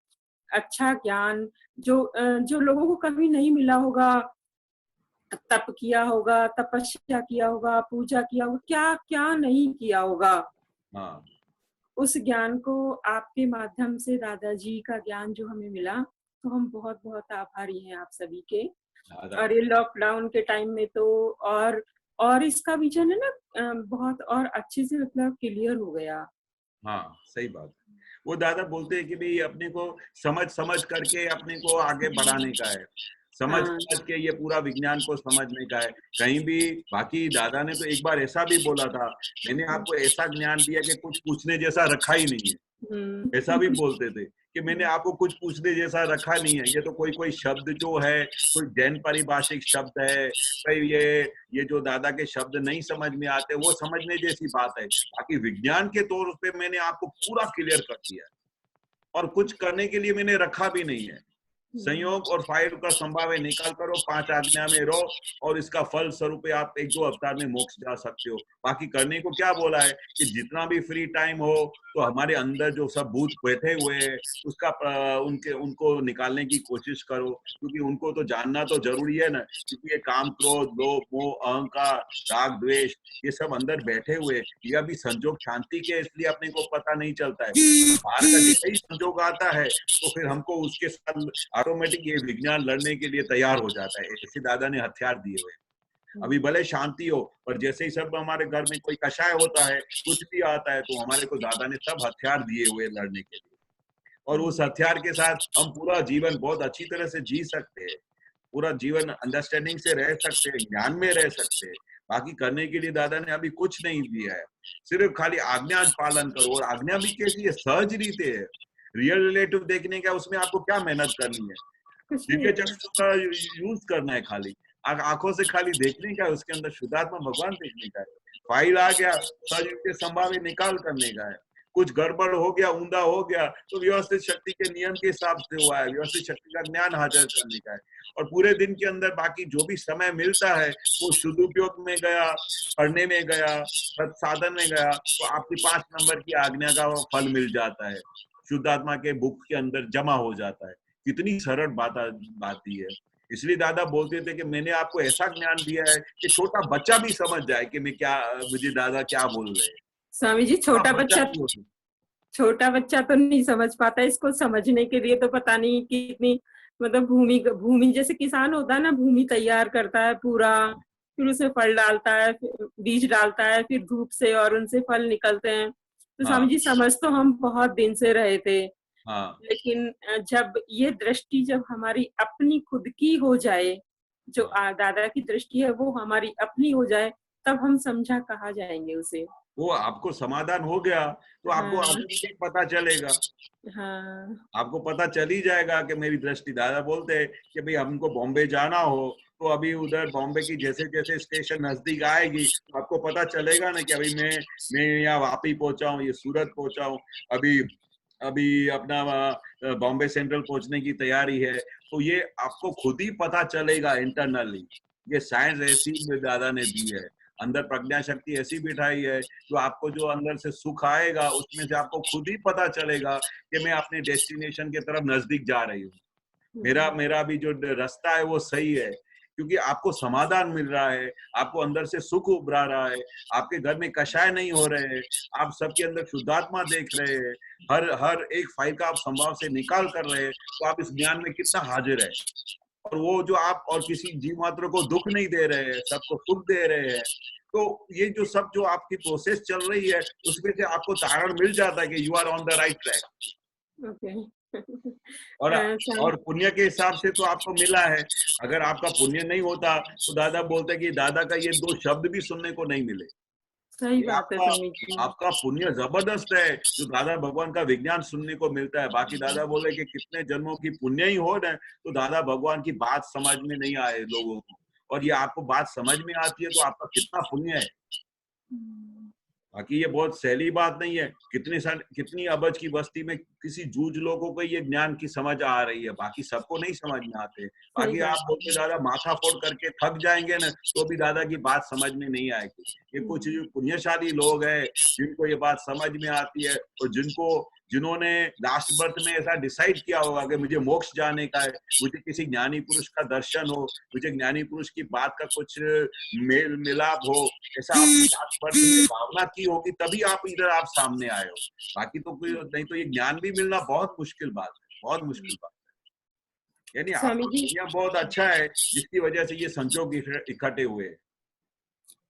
अच्छा ज्ञान जो लोगों को कभी नहीं मिला होगा, तप किया होगा, तपस्या किया होगा, पूजा किया होगा, क्या क्या नहीं किया होगा। हाँ। उस ज्ञान को आपके माध्यम से, दादाजी का ज्ञान जो हमें मिला, तो हम बहुत बहुत आभारी हैं आप सभी के। और ये लॉकडाउन के टाइम में तो और इसका विजन है ना बहुत और अच्छे से मतलब क्लियर हो गया। हाँ, सही बात। वो दादा बोलते हैं कि भाई अपने को समझ करके अपने को आगे बढ़ाने का है, समझ के ये पूरा विज्ञान को समझने का है। कहीं भी बाकी दादा ने तो एक बार ऐसा भी बोला था, मैंने आपको ऐसा ज्ञान दिया कि कुछ पूछने जैसा रखा ही नहीं है, ऐसा भी बोलते थे कि मैंने आपको कुछ पूछने जैसा रखा नहीं है। ये तो कोई शब्द जो है, कोई जैन पारिभाषिक शब्द है, भाई ये जो दादा के शब्द नहीं समझ में आते, वो समझने जैसी बात है। बाकी विज्ञान के तौर पे मैंने आपको पूरा क्लियर कर दिया है और कुछ करने के लिए मैंने रखा भी नहीं है। संयोग और फाइल का संभाव्य निकाल करो, 5 आज्ञा में रहो और इसका फल स्वरूप आप 1-2 अवतार में मोक्ष जा सकते हो। बाकी करने को क्या बोला है कि जितना भी फ्री टाइम हो तो हमारे अंदर जो सब भूत बैठे हुए हैं उसका उनको निकालने की कोशिश करो, क्योंकि उनको तो जानना तो जरूरी है ना, क्योंकि ये काम, क्रोध, लोभ, मोह, अहंकार, राग, द्वेष, ये सब अंदर बैठे हुए। ये अभी संजोग शांति के, इसलिए अपने को पता नहीं चलता है। बाहर का जैसे ही संजोग आता है तो फिर हमको उसके साथ ऑटोमेटिक ये विज्ञान लड़ने के लिए तैयार हो जाता है। ऐसे दादा ने हथियार दिए हुए। अभी भले शांति हो, पर जैसे ही सब हमारे घर में कोई कषाय होता है, कुछ भी आता है, तो हमारे को दादा ने सब हथियार दिए हुए लड़ने के लिए। और उस हथियार के साथ हम पूरा जीवन बहुत अच्छी तरह से जी सकते हैं, पूरा जीवन अंडरस्टैंडिंग से रह सकते हैं, ज्ञान में रह सकते हैं। बाकी करने के लिए दादा ने अभी कुछ नहीं दिया है, सिर्फ खाली आज्ञा पालन करो। और आज्ञा भी कैसी है? सहज रीते है। रियल रिलेटिव देखने का उसमें आपको क्या मेहनत करनी है? दिव्य चक्षु का यूज करना है, खाली आंखों से खाली देखने का है, उसके अंदर शुद्धात्मा भगवान देखने का है। फाइल आ गया, सहज के संभावे निकाल करने का है। कुछ गड़बड़ हो गया, ऊंधा हो गया, तो व्यवस्थित शक्ति के नियम के हिसाब से हुआ है, व्यवस्थित शक्ति का ज्ञान हासिल करने का है। और पूरे दिन के अंदर बाकी जो भी समय मिलता है वो शुद्ध उपयोग में गया, पढ़ने में गया, साधन में गया, तो आपकी 5 नंबर की आज्ञा का फल मिल जाता है, शुद्धात्मा के बुक के अंदर जमा हो जाता है। कितनी सरल बात है। इसलिए दादा बोलते थे कि मैंने आपको ऐसा ज्ञान दिया है कि छोटा बच्चा भी समझ जाए कि मैं क्या, मुझे दादा क्या बोल रहे हैं। स्वामी जी, छोटा बच्चा तो नहीं समझ पाता। इसको समझने के लिए तो पता नहीं कितनी, मतलब भूमि जैसे किसान होता है ना, भूमि तैयार करता है पूरा, फिर उसमें फल डालता है, बीज डालता है, फिर धूप से और उनसे फल निकलते हैं। तो स्वामी जी समझ तो हम बहुत दिन से रहे थे, लेकिन जब ये दृष्टि जब हमारी अपनी खुद की हो जाए, जो दादा की दृष्टि है वो हमारी अपनी हो जाए, तब हम समझा कहाँ जाएंगे उसे। वो आपको समाधान हो गया तो आपको ऑटोमेटिक पता चलेगा। आपको पता चल ही जाएगा कि मेरी दृष्टि, दादा बोलते हैं कि भाई हमको बॉम्बे जाना हो तो अभी उधर बॉम्बे की जैसे जैसे स्टेशन नजदीक आएगी तो आपको पता चलेगा ना कि अभी मैं यहाँ वापी पहुंचा हूँ, ये सूरत पहुंचा हूँ, अभी अपना बॉम्बे सेंट्रल पहुंचने की तैयारी है। तो ये आपको खुद ही पता चलेगा इंटरनली। ये साइंस ऐसी दादा ने दी है, अंदर प्रज्ञा शक्ति ऐसी बिठाई है जो आपको जो अंदर से सुख आएगा उसमें से आपको खुद ही पता चलेगा कि मैं अपने डेस्टिनेशन की तरफ नजदीक जा रही हूँ। मेरा भी जो रास्ता है वो सही है, क्योंकि आपको समाधान मिल रहा है, आपको अंदर से सुख उभरा रहा है, आपके घर में कषाय नहीं हो रहे हैं, आप सबके अंदर शुद्धात्मा देख रहे हैं, हर एक फाइल का आप संभाव से निकाल कर रहे हैं। तो आप इस ज्ञान में कितना हाजिर है, और वो जो आप और किसी जीव मात्र को दुख नहीं दे रहे हैं, सबको सुख दे रहे हैं। तो ये जो सब जो आपकी प्रोसेस चल रही है उसमें से आपको तारण मिल जाता है कि you are on the right track. और पुण्य के हिसाब से तो आपको मिला है। अगर आपका पुण्य नहीं होता तो दादा बोलते हैं कि दादा का ये 2 शब्द भी सुनने को नहीं मिले। सही बात है स्वामी जी। आपका पुण्य जबरदस्त है जो दादा भगवान का विज्ञान सुनने को मिलता है। बाकी दादा बोले कि कितने जन्मों की पुण्य ही हो ना, तो दादा भगवान की बात समझ में नहीं आए लोगों को, और ये आपको बात समझ में आती है तो आपका कितना पुण्य है। बाकी ये बहुत सहली बात नहीं है। कितनी अबज की बस्ती में किसी जूझ लोगों को ये ज्ञान की समझ आ रही है, बाकी सबको नहीं समझ में आते। बाकी आप बोलते दादा माथा फोड़ करके थक जाएंगे ना, तो भी दादा की बात समझ में नहीं आएगी। ये कुछ जो पुण्यशाली लोग हैं जिनको ये बात समझ में आती है, और जिन्होंने लास्ट बर्थ में ऐसा डिसाइड किया होगा कि मुझे मोक्ष जाने का है, मुझे किसी ज्ञानी पुरुष का दर्शन हो, मुझे ज्ञानी पुरुष की बात का कुछ मेल मिलाप हो, ऐसा आपने लास्ट बर्थ में भावना की होगी, तभी आप इधर आप सामने आए हो। बाकी तो कोई नहीं, तो ये ज्ञान भी मिलना बहुत मुश्किल बात है, बहुत मुश्किल बात है। यानी आपका दुनिया बहुत अच्छा है जिसकी वजह से ये संजोग इकट्ठे हुए।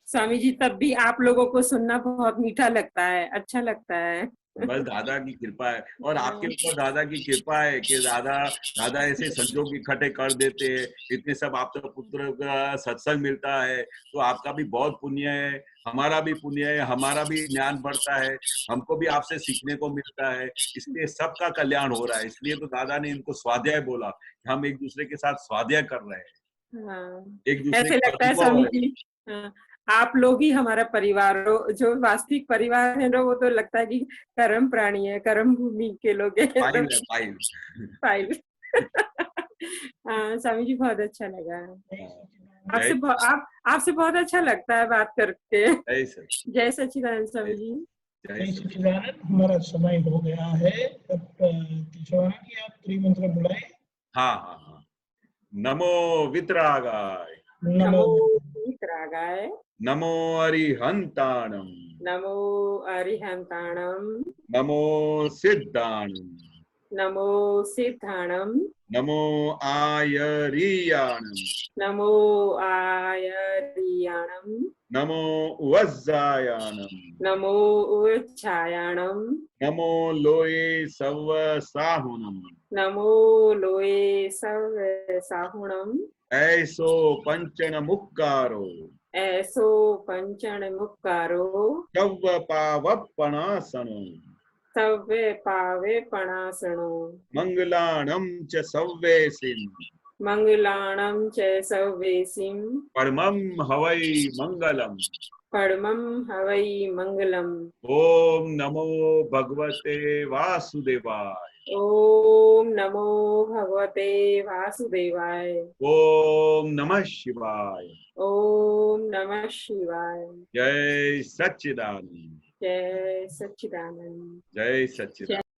स्वामी जी, तब भी आप लोगों को सुनना बहुत मीठा लगता है, अच्छा लगता है। बस दादा की कृपा है, और आपके ऊपर दादा की कृपा है कि दादा ऐसे संजोग इकट्ठे कर देते हैं। इतने सब आप तो पुत्र का सत्संग मिलता है, तो आपका भी बहुत पुण्य है, हमारा भी पुण्य है, हमारा भी ज्ञान बढ़ता है, हमको भी आपसे सीखने को मिलता है। इसलिए सबका कल्याण हो रहा है। इसलिए तो दादा ने इनको स्वाध्याय बोला, हम एक दूसरे के साथ स्वाध्याय कर रहे हैं। एक दूसरे ऐसे लगता है स्वामी जी, आप लोग ही हमारा परिवार हो। जो वास्तविक परिवार है ना, वो तो लगता है कि कर्म प्राणी है, कर्म भूमि के लोग हैं। फाइल स्वामी जी, बहुत अच्छा लगा आपसे बहुत अच्छा लगता है बात करके। जय सच्चिदानंद स्वामी जी। जय सच्चिदानंद। हमारा समय हो गया है, की आप त्रिमंत्र बुलाए। हाँ। नमो वितरागाय, नमो वितरागाय, नमो अरिहंताणम, नमो अरिहंताणम, नमो सिद्धाणम, नमो सिद्धाणम नमो आयरीयाणम नमो आयरियाणम नमो उवज्जायाणम नमो उच्चायाणम नमो लोये सव साहुणम नमो लोये सव साहुणम ऐसो पंचन मुक्कारो ऐसो पंचन मुक्कारो शव पावपणासनो सव्वे पावे पणासनो मंगलाणं च सव्वेसिं मंगलाणं च सव्वेसिं परमं हवै मंगलम् परमं हवै मंगलम् ओम नमो भगवते वासुदेवाय ओम नमो भगवते वासुदेवाय ओम नमः शिवाय ओम नमः शिवाय जय सच्चिदानंद जय सच्चिदानंद जय सच्चिदानंद।